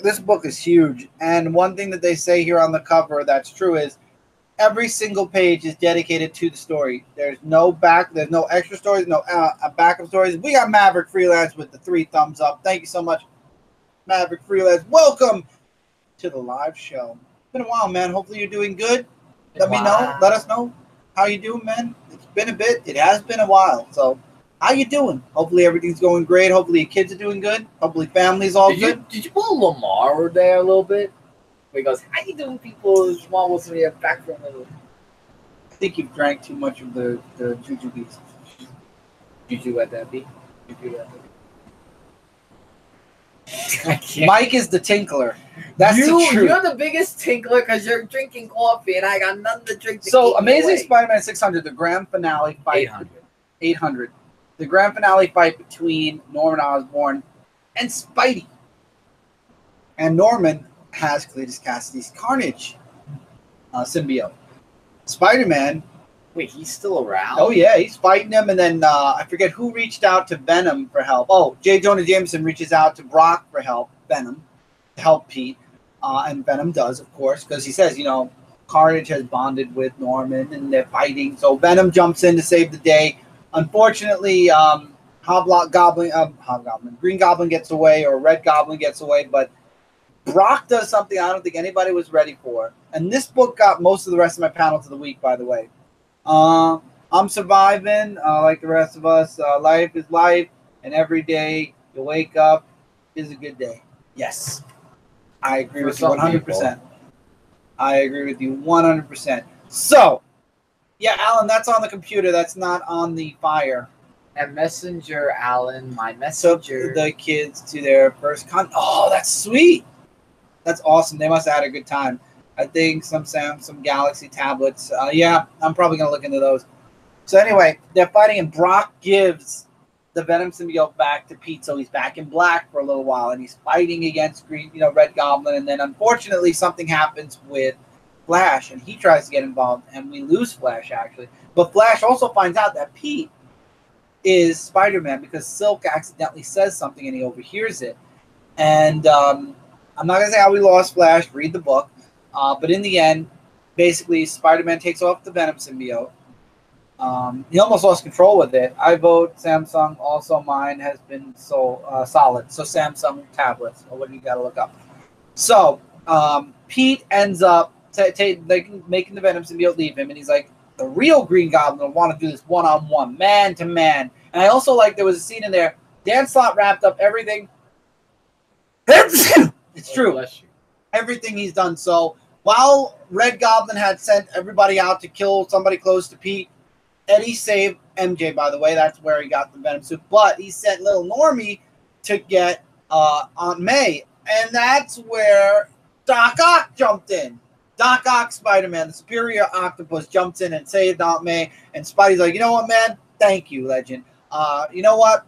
Speaker 1: This book is huge. And one thing that they say here on the cover that's true is every single page is dedicated to the story. There's no extra stories, no backup stories. We got Maverick Freelance with the 3 thumbs up. Thank you so much, Maverick Freelance. Welcome to the live show. It's been a while, man. Hopefully you're doing good. Let me know. Let us know how you doing, man. It's been a bit. It has been a while. So how you doing? Hopefully everything's going great. Hopefully your kids are doing good. Hopefully family's all good.
Speaker 2: Did you pull Lamar there a little bit? Where he goes, how you doing, people? Lamar wants to be a back from him.
Speaker 1: I think you've drank too much of the Juju Beats.
Speaker 2: Juju at that beat? Juju at that beat?
Speaker 1: Mike is the tinkler. That's the truth.
Speaker 2: You're the biggest tinkler because you're drinking coffee and I got nothing to drink.
Speaker 1: So Amazing Spider-Man 600, the grand finale fight. 800. The grand finale fight between Norman Osborn and Spidey. And Norman has Cletus Cassidy's Carnage symbiote. Spider-Man.
Speaker 2: Wait, he's still around?
Speaker 1: Oh, yeah, he's fighting him. And then I forget who reached out to Venom for help. Oh, J. Jonah Jameson reaches out to Brock for help, Venom, to help Pete. And Venom does, of course, because he says, you know, Carnage has bonded with Norman and they're fighting. So Venom jumps in to save the day. Unfortunately, Green Goblin gets away or Red Goblin gets away, but Brock does something I don't think anybody was ready for. And this book got most of the rest of my panels of the week, by the way. I'm surviving like the rest of us. Life is life, and every day you wake up is a good day. Yes. I agree with you 100%. I agree with you 100%. So, yeah, Alan, that's on the computer. That's not on the fire.
Speaker 2: And Messenger, Alan, my messenger.
Speaker 1: Took the kids to their first Oh, that's sweet. That's awesome. They must have had a good time. I think some Galaxy tablets. Yeah, I'm probably going to look into those. So anyway, they're fighting, and Brock gives the Venom symbiote back to Pete, so he's back in black for a little while, and he's fighting against Red Goblin, and then unfortunately something happens with Flash, and he tries to get involved, and we lose Flash, actually. But Flash also finds out that Pete is Spider-Man because Silk accidentally says something, and he overhears it. And I'm not going to say how we lost Flash. Read the book. But in the end, basically, Spider-Man takes off the Venom symbiote. He almost lost control with it. I vote Samsung. Also, mine has been solid. So Samsung tablets. Or what do you got to look up? So Pete ends up making the Venom symbiote leave him, and he's like, the real Green Goblin will want to do this one-on-one, man-to-man. And I also like there was a scene in there. Dan Slott wrapped up everything. It's true.
Speaker 2: Bless you.
Speaker 1: Everything he's done. So while Red Goblin had sent everybody out to kill somebody close to Pete, Eddie saved MJ, by the way. That's where he got the Venom suit. But he sent little Normie to get Aunt May. And that's where Doc Ock jumped in. Doc Ock, Spider-Man, the superior octopus, jumps in and saved Aunt May. And Spidey's like, you know what, man? Thank you, legend. You know what?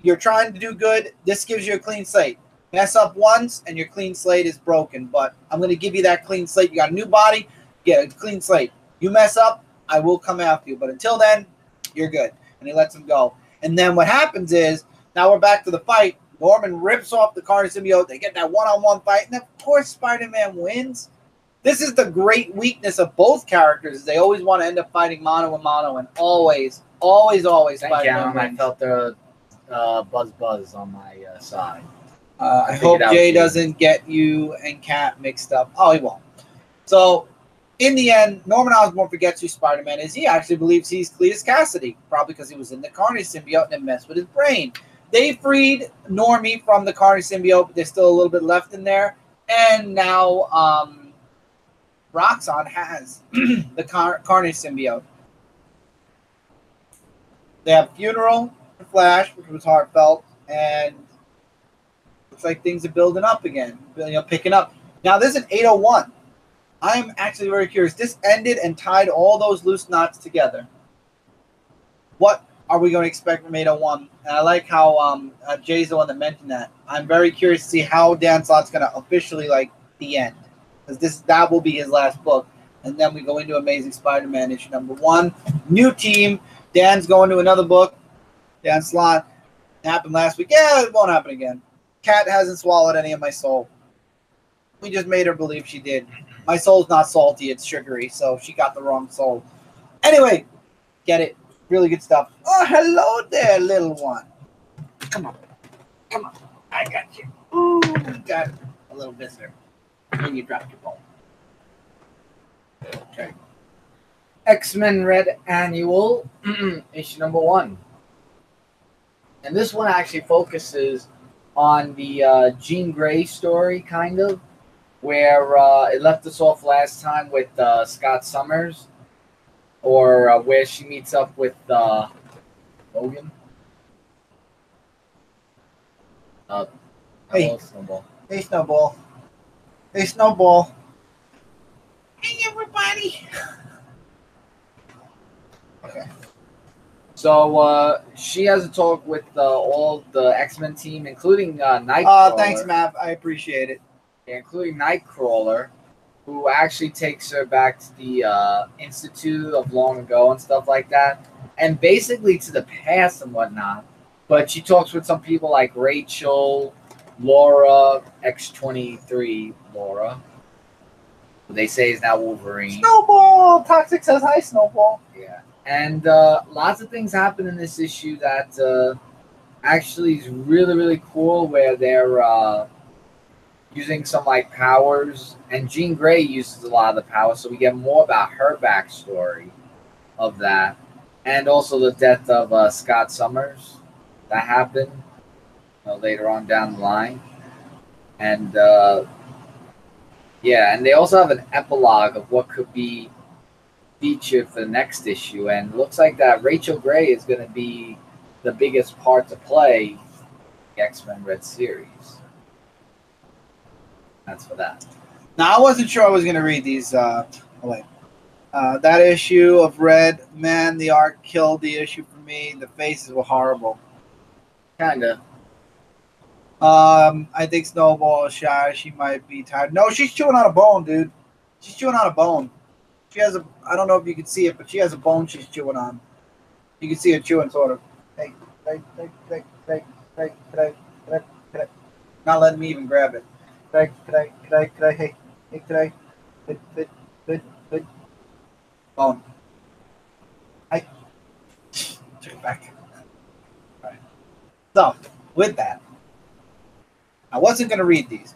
Speaker 1: you're trying to do good. This gives you a clean slate. Mess up once, and your clean slate is broken. But I'm going to give you that clean slate. You got a new body, get a clean slate. You mess up, I will come after you. But until then, you're good. And he lets him go. And then what happens is, now we're back to the fight. Norman rips off the Carnage symbiote. They get that one-on-one fight. And of course, Spider-Man wins. This is the great weakness of both characters. They always want to end up fighting mano a mano. And always Spider-Man wins.
Speaker 2: I felt the buzz on my side.
Speaker 1: I hope Jay doesn't get you and Cat mixed up. Oh, he won't. So, in the end, Norman Osborn forgets who Spider-Man is. He actually believes he's Cletus Cassidy, probably because he was in the Carnage symbiote and it messed with his brain. They freed Normie from the Carnage symbiote, but there's still a little bit left in there. And now Roxxon has the Carnage symbiote. They have funeral for Flash, which was heartfelt, and looks like things are building up again, picking up. Now, this is an 801. I am actually very curious. This ended and tied all those loose knots together. What are we going to expect from 801? And I like how Jay's the one that mentioned that. I'm very curious to see how Dan Slott's going to officially the end, because that will be his last book, and then we go into Amazing Spider-Man issue #1. New team. Dan's going to another book. Dan Slott. It happened last week. Yeah, it won't happen again. Cat hasn't swallowed any of my soul. We just made her believe she did. My soul's not salty, it's sugary, so she got the wrong soul. Anyway, get it. Really good stuff. Oh, hello there, little one. Come on. Come on. I got you. Ooh, got a little visitor. And you dropped your ball. Okay.
Speaker 2: X-Men Red Annual, issue #1. And this one actually focuses on the Jean Grey story, kind of, where it left us off last time with Scott Summers, or where she meets up with Logan.
Speaker 1: Hey,
Speaker 2: Snowball.
Speaker 1: Hey, Snowball. Hey, Snowball. Hey, everybody. Okay.
Speaker 2: So she has a talk with all the X-Men team, including Nightcrawler.
Speaker 1: Thanks, Mav. I appreciate it.
Speaker 2: Including Nightcrawler, who actually takes her back to the Institute of long ago and stuff like that, and basically to the past and whatnot. But she talks with some people like Rachel, Laura, X-23 Laura, who they say is now Wolverine.
Speaker 1: Snowball! Toxic says hi, Snowball.
Speaker 2: Yeah. And lots of things happen in this issue that actually is really, really cool, where they're using some powers, and Jean Grey uses a lot of the power, so we get more about her backstory of that, and also the death of Scott Summers that happened later on down the line, and yeah, and they also have an epilogue of what could be featured for the next issue, and it looks like that Rachel Grey is going to be the biggest part to play in the X-Men Red series. That's for that.
Speaker 1: Now, I wasn't sure I was going to read these. That issue of Red, man, the art killed the issue for me. The faces were horrible.
Speaker 2: Kinda.
Speaker 1: I think Snowball is shy. She might be tired. No, she's chewing on a bone, dude. She's chewing on a bone. She has a, I don't know if you can see it, but she has a bone she's chewing on. You can see her chewing, sort of. Hey. Not letting me even grab it. Could I, hey, could I, good. Bone. I took it back. All right. So, with that, I wasn't going to read these,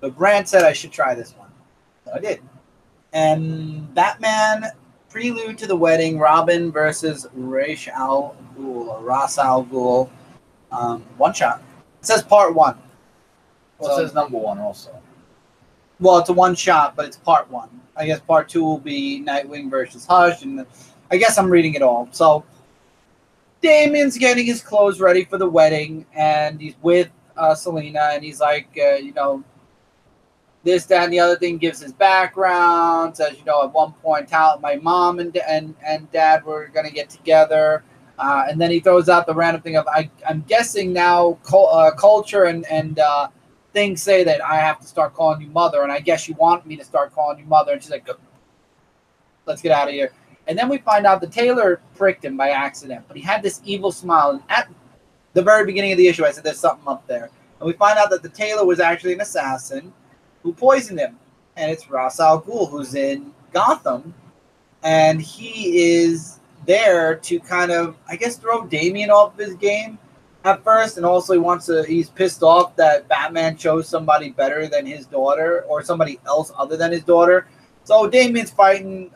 Speaker 1: but Brand said I should try this one. So I did. And Batman, Prelude to the Wedding, Robyn versus Ra's al Ghul, one shot. It says part 1.
Speaker 2: Well, it says #1 also.
Speaker 1: Well, it's a one shot, but it's part 1. I guess part 2 will be Nightwing versus Hush, and I guess I'm reading it all. So Damian's getting his clothes ready for the wedding, and he's with Selena, and he's like, this, that, and the other thing, gives his background, says, at one point, my mom and dad were going to get together. And then he throws out the random thing of, I'm guessing now culture and things say that I have to start calling you mother, and I guess you want me to start calling you mother. And she's like, let's get out of here. And then we find out the tailor pricked him by accident, but he had this evil smile. And at the very beginning of the issue, I said there's something up there. And we find out that the tailor was actually an assassin who poisoned him. And it's Ra's al Ghul, who's in Gotham. And he is there to kind of, I guess, throw Damian off his game at first. And also he's pissed off that Batman chose somebody better than his daughter, or somebody else other than his daughter. So Damian's fighting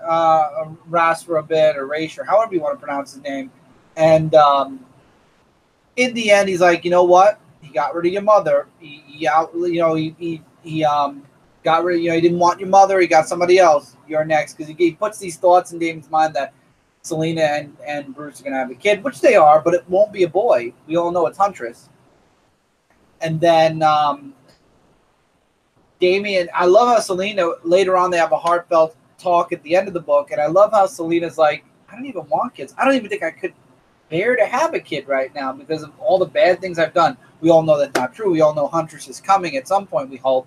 Speaker 1: Ra's for a bit, or Ra's, or however you want to pronounce his name. And in the end, he's like, you know what? He got rid of your mother. He got rid. He didn't want your mother. He got somebody else. You're next, because he puts these thoughts in Damian's mind that Selina and Bruce are gonna have a kid, which they are, but it won't be a boy. We all know it's Huntress. And then Damian, I love how Selina, later on they have a heartfelt talk at the end of the book, and I love how Selina's like, I don't even want kids. I don't even think I could bear to have a kid right now because of all the bad things I've done. We all know that's not true. We all know Huntress is coming at some point, we hope.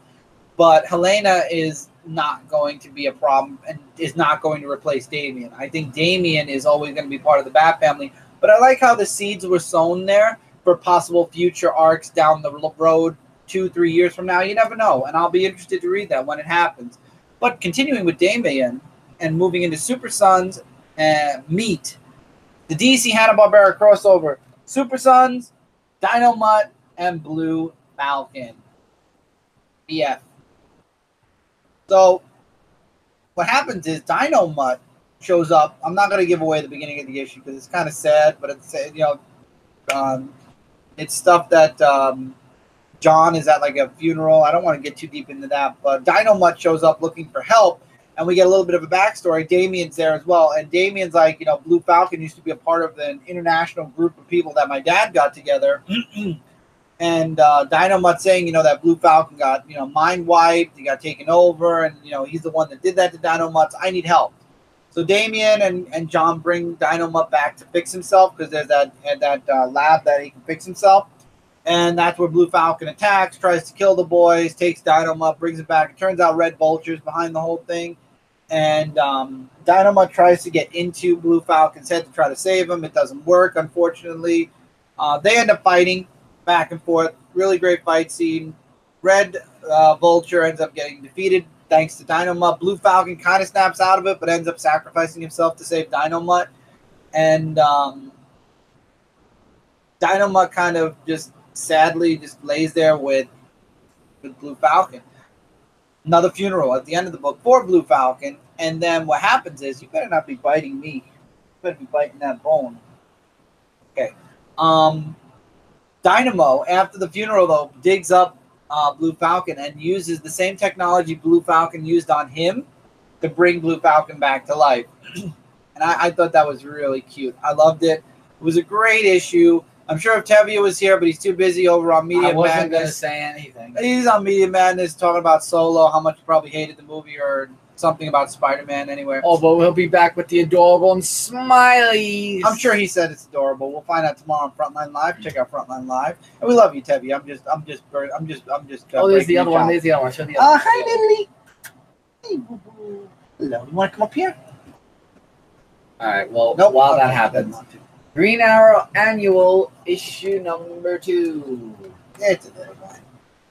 Speaker 1: But Helena is not going to be a problem and is not going to replace Damian. I think Damian is always going to be part of the Bat family. But I like how the seeds were sown there for possible future arcs down the road 2-3 years from now. You never know. And I'll be interested to read that when it happens. But continuing with Damian and moving into Super Sons, meet the DC Hanna-Barbera crossover. Super Sons, Dynomutt, and Blue Falcon. BF. So what happens is Dynomutt shows up. I'm not going to give away the beginning of the issue because it's kind of sad, but it's it's stuff that John is at like a funeral. I don't want to get too deep into that, but Dynomutt shows up looking for help, and we get a little bit of a backstory. Damian's there as well, and Damian's like, Blue Falcon used to be a part of an international group of people that my dad got together. And Dynomutt saying, that Blue Falcon got, mind wiped, he got taken over, and, he's the one that did that to Dynomutt. So I need help. So Damian and John bring Dynomutt back to fix himself because there's that lab that he can fix himself. And that's where Blue Falcon attacks, tries to kill the boys, takes Dynomutt, brings it back. It turns out Red Vulture's behind the whole thing. And Dynomutt tries to get into Blue Falcon's head to try to save him. It doesn't work, unfortunately. They end up fighting back and forth. Really great fight scene. Red Vulture ends up getting defeated thanks to Dynomutt. Blue Falcon kind of snaps out of it, but ends up sacrificing himself to save Dynomutt. And Dynomutt kind of just sadly just lays there with Blue Falcon. Another funeral at the end of the book for Blue Falcon. And then what happens is, you better not be biting me. You better be biting that bone. Okay. Dynamo, after the funeral, though, digs up Blue Falcon and uses the same technology Blue Falcon used on him to bring Blue Falcon back to life. And I thought that was really cute. I loved it. It was a great issue. I'm sure if Tevye was here, but he's too busy over on Media Madness.
Speaker 2: I wasn't going to say anything.
Speaker 1: He's on Media Madness talking about Solo, how much he probably hated the movie, or something about Spider-Man anywhere.
Speaker 2: Oh, but we'll be back with the adorable and smileys.
Speaker 1: I'm sure he said it's adorable. We'll find out tomorrow on Frontline Live. Check out Frontline Live, and we love you, Tevye. I'm just.
Speaker 2: Oh, there's the other one. There's the other one. Show the other.
Speaker 1: Hi, Lily. Hey, boo boo. Hello. You want to come up here?
Speaker 2: All right. Well,
Speaker 1: nope.
Speaker 2: While that happens, Green Arrow Annual issue number 2.
Speaker 1: It's a little one.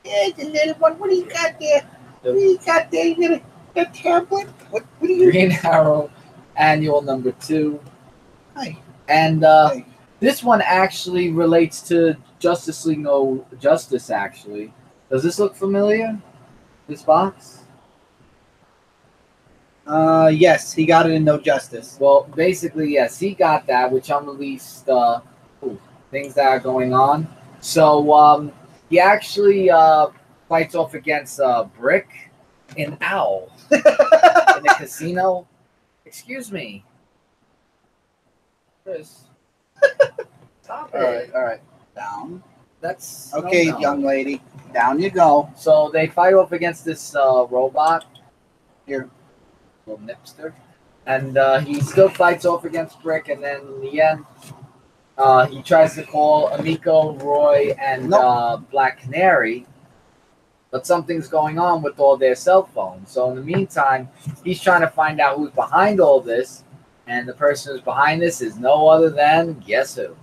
Speaker 1: It's a little one. What do you got there? What do you got there? You got a tablet? What do you?
Speaker 2: Green Arrow Annual number 2.
Speaker 1: Hi.
Speaker 2: And
Speaker 1: Hi.
Speaker 2: This one actually relates to Justice League No Justice, actually. Does this look familiar? This box?
Speaker 1: Yes, he got it in No Justice.
Speaker 2: Well, basically, yes, he got that, which unreleased things that are going on. So he actually fights off against Brick and Owl in the casino. Excuse me. Chris. Stop it.
Speaker 1: All right. Down.
Speaker 2: That's
Speaker 1: okay,
Speaker 2: no.
Speaker 1: Young lady. Down you go.
Speaker 2: So they fight off against this robot.
Speaker 1: Here.
Speaker 2: Little Nipster. And he still fights off against Brick, and then in the end, He tries to call Amico, Roy, and Black Canary, but something's going on with all their cell phones. So in the meantime, he's trying to find out who's behind all this, and the person who's behind this is no other than, guess who?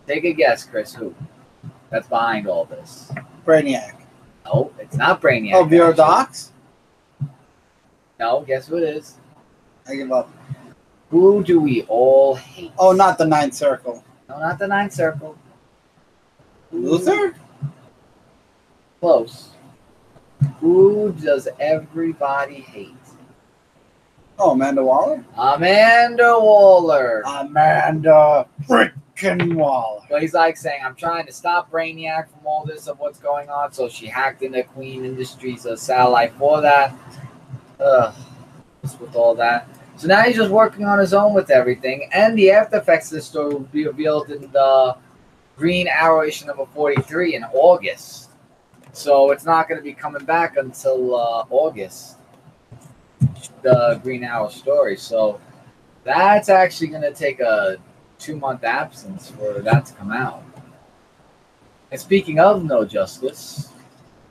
Speaker 2: Take a guess, Chris, who? That's behind all this.
Speaker 1: Brainiac.
Speaker 2: No, it's not Brainiac.
Speaker 1: Oh, Virodox?
Speaker 2: No, guess who it is?
Speaker 1: I give up.
Speaker 2: Who do we all hate?
Speaker 1: Oh, not the Ninth Circle.
Speaker 2: No, not the Ninth Circle.
Speaker 1: Luther?
Speaker 2: Close. Who does everybody hate?
Speaker 1: Oh, Amanda Waller?
Speaker 2: Amanda Waller.
Speaker 1: Amanda freaking Waller.
Speaker 2: So he's like saying, I'm trying to stop Brainiac from all this of what's going on. So she hacked into Queen Industries' satellite for that. Just with all that. So now he's just working on his own with everything. And the after effects of this story will be revealed in the Green Arrow issue number 43 in August. So it's not going to be coming back until August, the Green Arrow story. So that's actually going to take a 2-month absence for that to come out. And speaking of No Justice.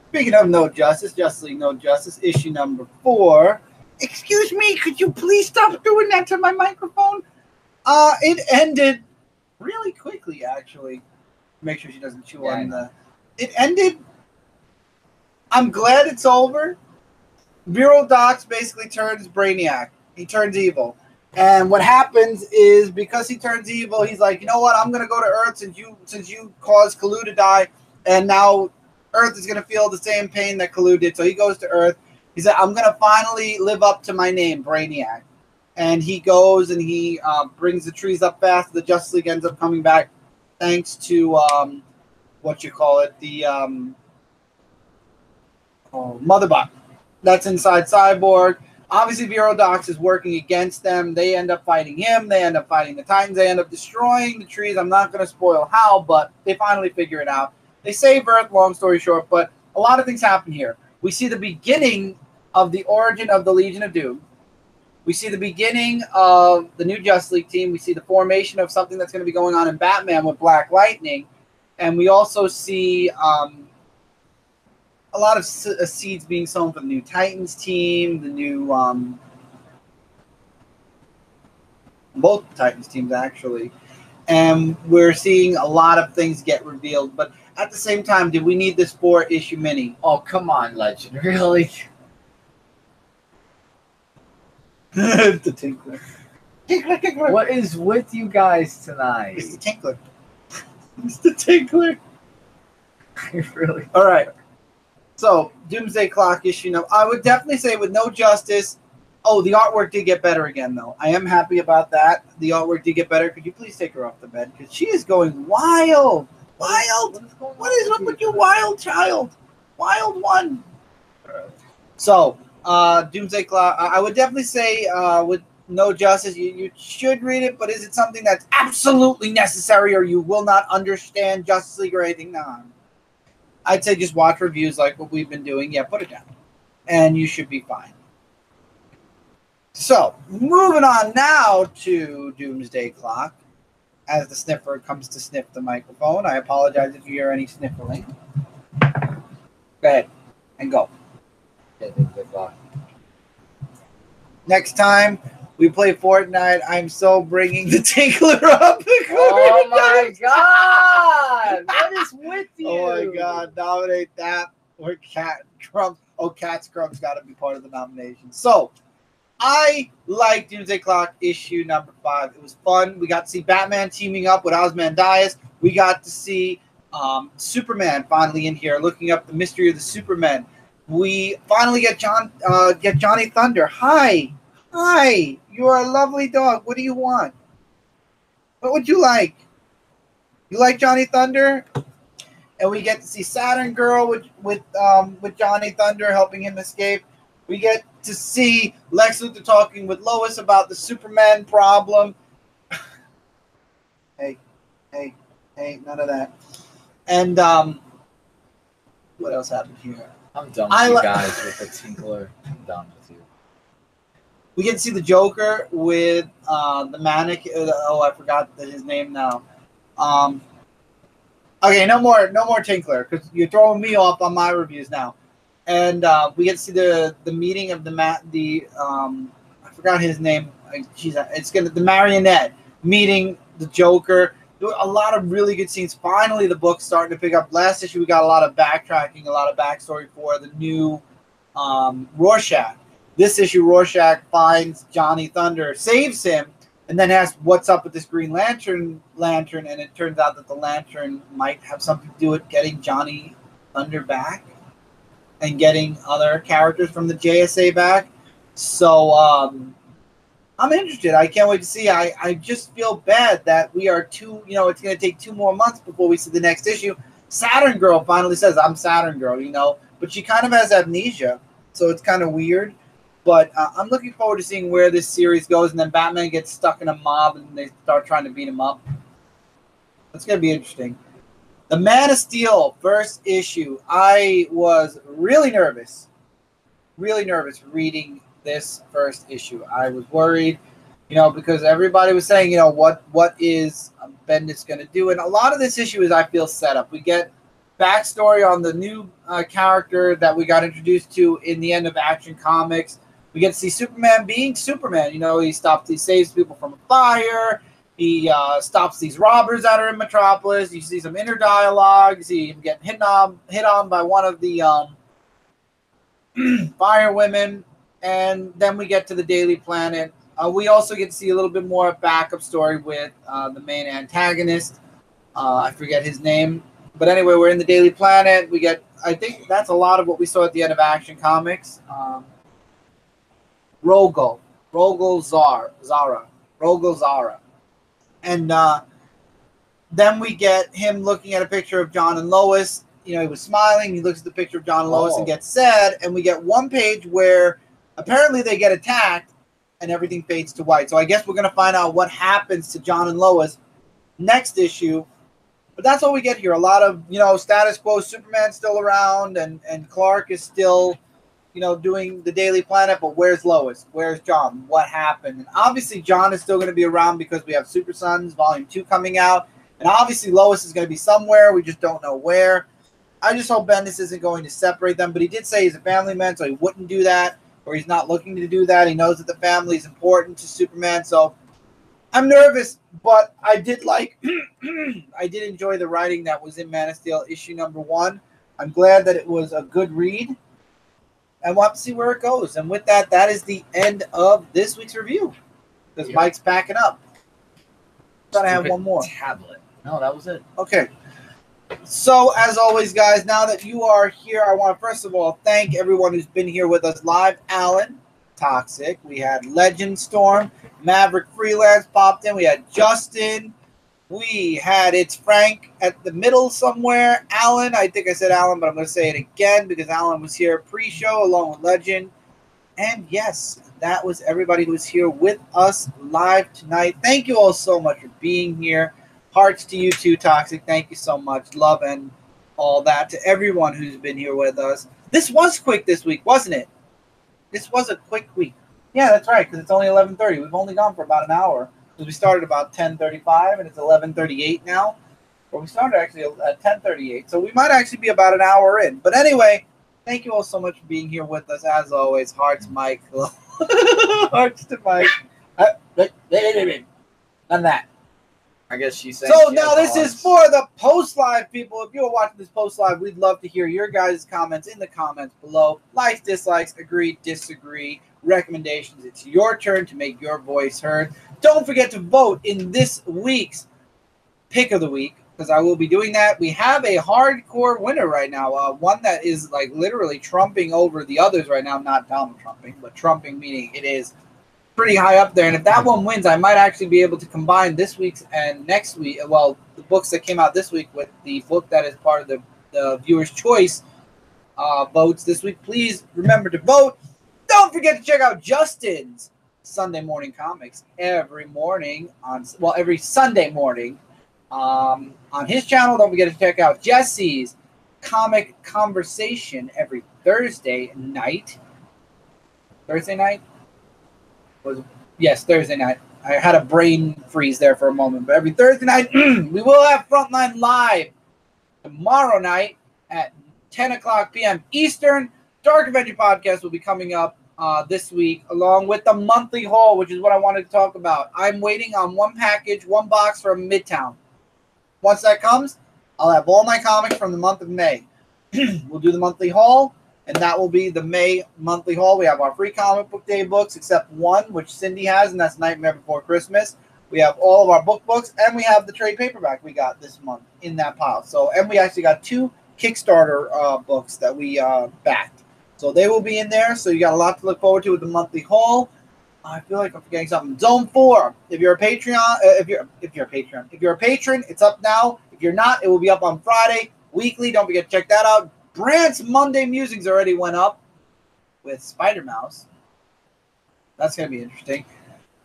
Speaker 1: Speaking of No Justice, Justice League No Justice, issue number 4. Excuse me, could you please stop doing that to my microphone? It ended really quickly, actually. Make sure she doesn't chew on the... It ended... I'm glad it's over. Virodox basically turns Brainiac. He turns evil. And what happens is, because he turns evil, he's like, you know what, I'm going to go to Earth since you caused Kalu to die, and now Earth is going to feel the same pain that Kalu did. So he goes to Earth. He said, I'm going to finally live up to my name, Brainiac. And he goes and he brings the trees up fast. The Justice League ends up coming back thanks to, the Motherbot. That's inside Cyborg. Obviously, Virodox is working against them. They end up fighting him. They end up fighting the Titans. They end up destroying the trees. I'm not going to spoil how, but they finally figure it out. They save Earth, long story short, but a lot of things happen here. We see the beginning of the origin of the Legion of Doom. We see the beginning of the new Justice League team. We see the formation of something that's going to be going on in Batman with Black Lightning. And we also see a lot of seeds being sown for the new Titans team, the new... both Titans teams, actually. And we're seeing a lot of things get revealed. But at the same time, did we need this 4-issue mini?
Speaker 2: Oh, come on, Legend. Really?
Speaker 1: The Tinkler. Tinkler.
Speaker 2: What is with you guys tonight?
Speaker 1: It's the Tinkler. It's the Tinkler.
Speaker 2: Really?
Speaker 1: All right. So, Doomsday Clock issue number... I would definitely say with No Justice... Oh, the artwork did get better again, though. I am happy about that. The artwork did get better. Could you please take her off the bed? Because she is going wild. Wild. What is up with you, wild child? Wild one. So, Doomsday Clock... I would definitely say with No Justice, you should read it, but is it something that's absolutely necessary or you will not understand Justice League or anything? No. I'd say just watch reviews like what we've been doing. Yeah, put it down. And you should be fine. So, moving on now to Doomsday Clock. As the sniffer comes to sniff the microphone. I apologize if you hear any sniffling. Go ahead and go. Next time we play Fortnite, I'm so bringing the Tinkler up.
Speaker 2: Oh my god! What is with you?
Speaker 1: Oh my god, nominate that or Cat Crumb. Oh, Cat Scrumb's got to be part of the nomination. So, I like Doomsday Clock issue number 5. It was fun. We got to see Batman teaming up with Ozymandias. We got to see Superman finally in here, looking up the mystery of the Superman. We finally get Johnny Thunder. Hi. You are a lovely dog. What do you want? What would you like? You like Johnny Thunder? And we get to see Saturn Girl with Johnny Thunder helping him escape. We get to see Lex Luthor talking with Lois about the Superman problem. Hey, none of that. And what else happened here?
Speaker 2: I'm done with you guys with the Tinkler. I'm done with you.
Speaker 1: We get to see the Joker with the Manic. I forgot his name now. Okay, no more Tinkler, because you're throwing me off on my reviews now. And we get to see the meeting of I forgot his name. The marionette meeting the Joker. A lot of really good scenes. Finally, the book's starting to pick up. Last issue, we got a lot of backtracking, a lot of backstory for the new Rorschach. This issue, Rorschach finds Johnny Thunder, saves him, and then asks what's up with this Green Lantern, and it turns out that the Lantern might have something to do with getting Johnny Thunder back and getting other characters from the JSA back. So I'm interested. I can't wait to see. I just feel bad that we are it's going to take 2 more months before we see the next issue. Saturn Girl finally says, I'm Saturn Girl, but she kind of has amnesia, so it's kind of weird. But I'm looking forward to seeing where this series goes, and then Batman gets stuck in a mob and they start trying to beat him up. It's going to be interesting. The Man of Steel first issue. I was really nervous reading this first issue. I was worried, because everybody was saying, what is Bendis going to do? And a lot of this issue is, I feel, set up. We get backstory on the new character that we got introduced to in the End of Action Comics. We get to see Superman being Superman. He saves people from a fire. He stops these robbers that are in Metropolis. You see some inner dialogue. You see him getting hit on by one of the fire women. And then we get to the Daily Planet. We also get to see a little bit more backup story with the main antagonist. I forget his name. But anyway, we're in the Daily Planet. I think that's a lot of what we saw at the End of Action Comics. Rogol Zara. And then we get him looking at a picture of John and Lois. He was smiling. He looks at the picture of John and Lois and gets sad. And we get one page where apparently they get attacked and everything fades to white. So I guess we're going to find out what happens to John and Lois next issue. But that's all we get here. A lot of, status quo. Superman's still around and Clark is still, doing the Daily Planet. But where's Lois? Where's John? What happened? And obviously John is still going to be around because we have Super Sons Volume 2 coming out. And obviously Lois is going to be somewhere. We just don't know where. I just hope Bendis isn't going to separate them. But he did say he's a family man, so he wouldn't do that. Or he's not looking to do that. He knows that the family is important to Superman. So I'm nervous, but I did I did enjoy the writing that was in Man of Steel issue number 1. I'm glad that it was a good read. And we'll have to see where it goes. And with that, that is the end of this week's review. Because Mike's packing up. Thought I have one more.
Speaker 2: Tablet. No, that was it.
Speaker 1: Okay. So, as always, guys, now that you are here, I want to first of all thank everyone who's been here with us live. Alan, Toxic. We had Legend Storm. Maverick Freelance popped in. We had Justin. We had It's Frank at the middle somewhere. Alan, I think I said Alan, but I'm going to say it again because Alan was here pre-show along with Legend. And yes, that was everybody who was here with us live tonight. Thank you all so much for being here. Hearts to you too, Toxic. Thank you so much. Love and all that to everyone who's been here with us. This was quick this week, wasn't it? This was a quick week. Yeah, that's right, because it's only 11:30. We've only gone for about an hour. Because we started about 10:35, and it's 11:38 now. Or we started actually at 10:38. So we might actually be about an hour in. But anyway, thank you all so much for being here with us. As always, hearts, Mike. Hearts to Mike. None that.
Speaker 2: I guess she's saying.
Speaker 1: So now this is for the post-live people. If you're watching this post-live, we'd love to hear your guys' comments in the comments below. Likes, dislikes, agree, disagree, recommendations. It's your turn to make your voice heard. Don't forget to vote in this week's Pick of the Week, because I will be doing that. We have a hardcore winner right now, one that is like literally trumping over the others right now. Not Donald trumping, but trumping meaning it is pretty high up there. And if that one wins, I might actually be able to combine this week's and next week, well, the books that came out this week with the book that is part of the viewer's choice votes this week. Please remember to vote. Don't forget to check out Justin's Sunday Morning Comics every Sunday morning on his channel. Don't forget to check out Jesse's Comic Conversation every Thursday night. Thursday night? Yes, Thursday night. I had a brain freeze there for a moment. But every Thursday night, we will have Frontline live tomorrow night at 10 o'clock p.m. Eastern. Dark Avenger podcast will be coming up this week, along with the monthly haul, which is what I wanted to talk about. I'm waiting on one box from Midtown. Once that comes, I'll have all my comics from the month of May. We'll do the monthly haul, and that will be the May monthly haul. We have our free comic book day books, except one, which Cindy has, and that's Nightmare Before Christmas. We have all of our books, and we have the trade paperback we got this month in that pile. So, and we actually got 2 Kickstarter books that we backed. So they will be in there. So you got a lot to look forward to with the monthly haul. I feel like I'm forgetting something. Zone 4. If you're a Patreon, if you're a patron, it's up now. If you're not, it will be up on Friday weekly. Don't forget to check that out. Brant's Monday Musings already went up with Spider Mouse. That's gonna be interesting.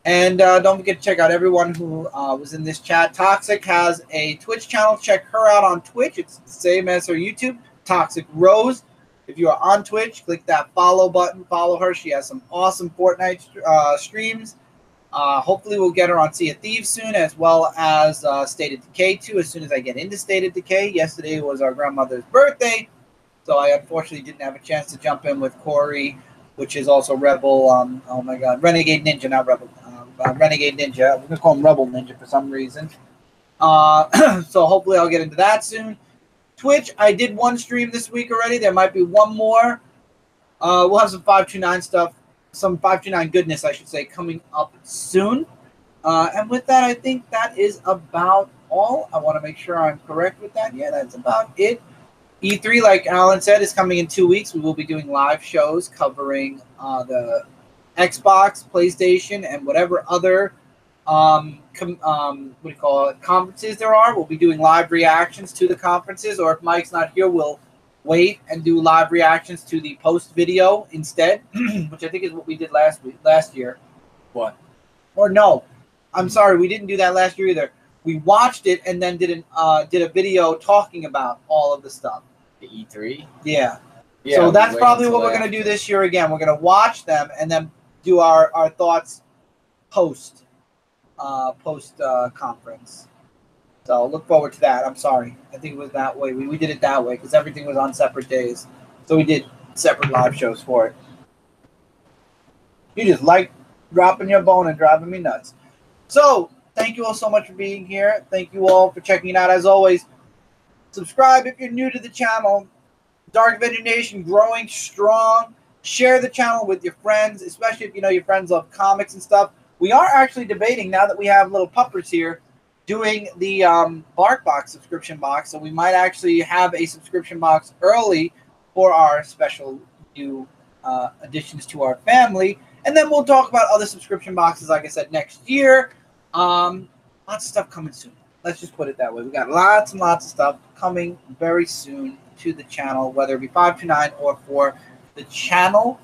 Speaker 1: And don't forget to check out everyone who was in this chat. Toxic has a Twitch channel. Check her out on Twitch. It's the same as her YouTube. Toxic Rose. If you are on Twitch, click that follow button. Follow her. She has some awesome Fortnite streams. Hopefully, we'll get her on Sea of Thieves soon, as well as State of Decay 2 as soon as I get into State of Decay. Yesterday was our grandmother's birthday, so I unfortunately didn't have a chance to jump in with Corey, which is also Rebel. Oh my God, Renegade Ninja, not Rebel. Renegade Ninja. We're going to call him Rebel Ninja for some reason. So hopefully I'll get into that soon. Twitch, I did one stream this week already. There might be one more. We'll have some 529 stuff, some 529 goodness, I should say, coming up soon. And with that, I think that is about all. I want to make sure I'm correct with that. Yeah, that's about it. E3, like Alan said, is coming in 2 weeks. We will be doing live shows covering the Xbox, PlayStation, and whatever other conferences there are. We'll be doing live reactions to the conferences, or if Mike's not here, we'll wait and do live reactions to the post video instead, which I think is what we did last year.
Speaker 2: What?
Speaker 1: Or no, I'm sorry, we didn't do that last year either. We watched it and then did a video talking about all of the stuff.
Speaker 2: The E3?
Speaker 1: Yeah. So that's probably what we're going to do this year again. We're going to watch them and then do our thoughts post conference. So look forward to that. I'm sorry. I think it was that way. We did it that way because everything was on separate days. So we did separate live shows for it. You just like dropping your bone and driving me nuts. So thank you all so much for being here. Thank you all for checking it out. As always, subscribe if you're new to the channel. Dark Avenger Nation growing strong. Share the channel with your friends, especially if you know your friends love comics and stuff. We are actually debating, now that we have little puppers here, doing the BarkBox subscription box. So we might actually have a subscription box early for our special new additions to our family. And then we'll talk about other subscription boxes, like I said, next year. Lots of stuff coming soon. Let's just put it that way. We got lots and lots of stuff coming very soon to the channel, whether it be 529 or for the channel.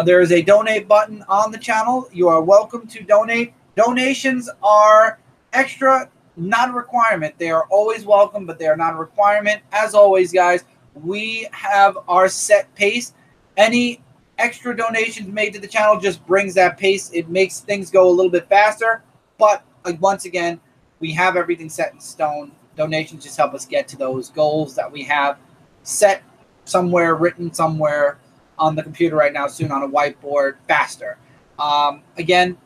Speaker 1: There is a donate button on the channel. You are welcome to donate. Donations are extra, not a requirement. They are always welcome, but they are not a requirement. As always, guys, we have our set pace. Any extra donations made to the channel just brings that pace. It makes things go a little bit faster. But once again, we have everything set in stone. Donations just help us get to those goals that we have set somewhere, written somewhere on the computer right now, soon on a whiteboard, faster. Again,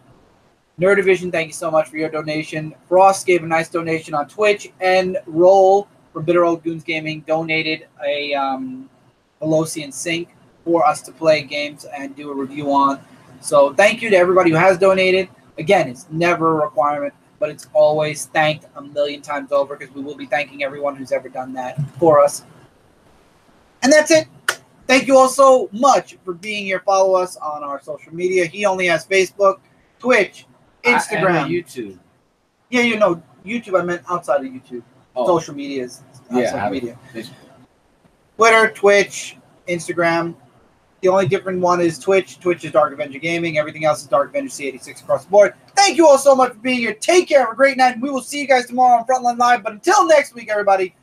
Speaker 1: Nerdivision, thank you so much for your donation. Frost gave a nice donation on Twitch, and Roll from Bitter Old Goons Gaming donated a Velocian Sync for us to play games and do a review on. So thank you to everybody who has donated. Again, it's never a requirement, but it's always thanked a million times over, because we will be thanking everyone who's ever done that for us. And that's it. Thank you all so much for being here. Follow us on our social media. He only has Facebook, Twitch, Instagram,
Speaker 2: YouTube.
Speaker 1: Yeah, you know, YouTube. I meant outside of YouTube.
Speaker 2: Oh.
Speaker 1: Social media is social media.
Speaker 2: Facebook.
Speaker 1: Twitter, Twitch, Instagram. The only different one is Twitch. Twitch is Dark Avenger Gaming. Everything else is Dark Avenger C86 across the board. Thank you all so much for being here. Take care. Have a great night. And we will see you guys tomorrow on Frontline Live. But until next week, everybody,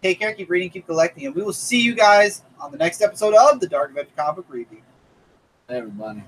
Speaker 1: take care. Keep reading. Keep collecting. And we will see you guys on the next episode of the Dark Avenger Comic Review.
Speaker 2: Hey, everybody.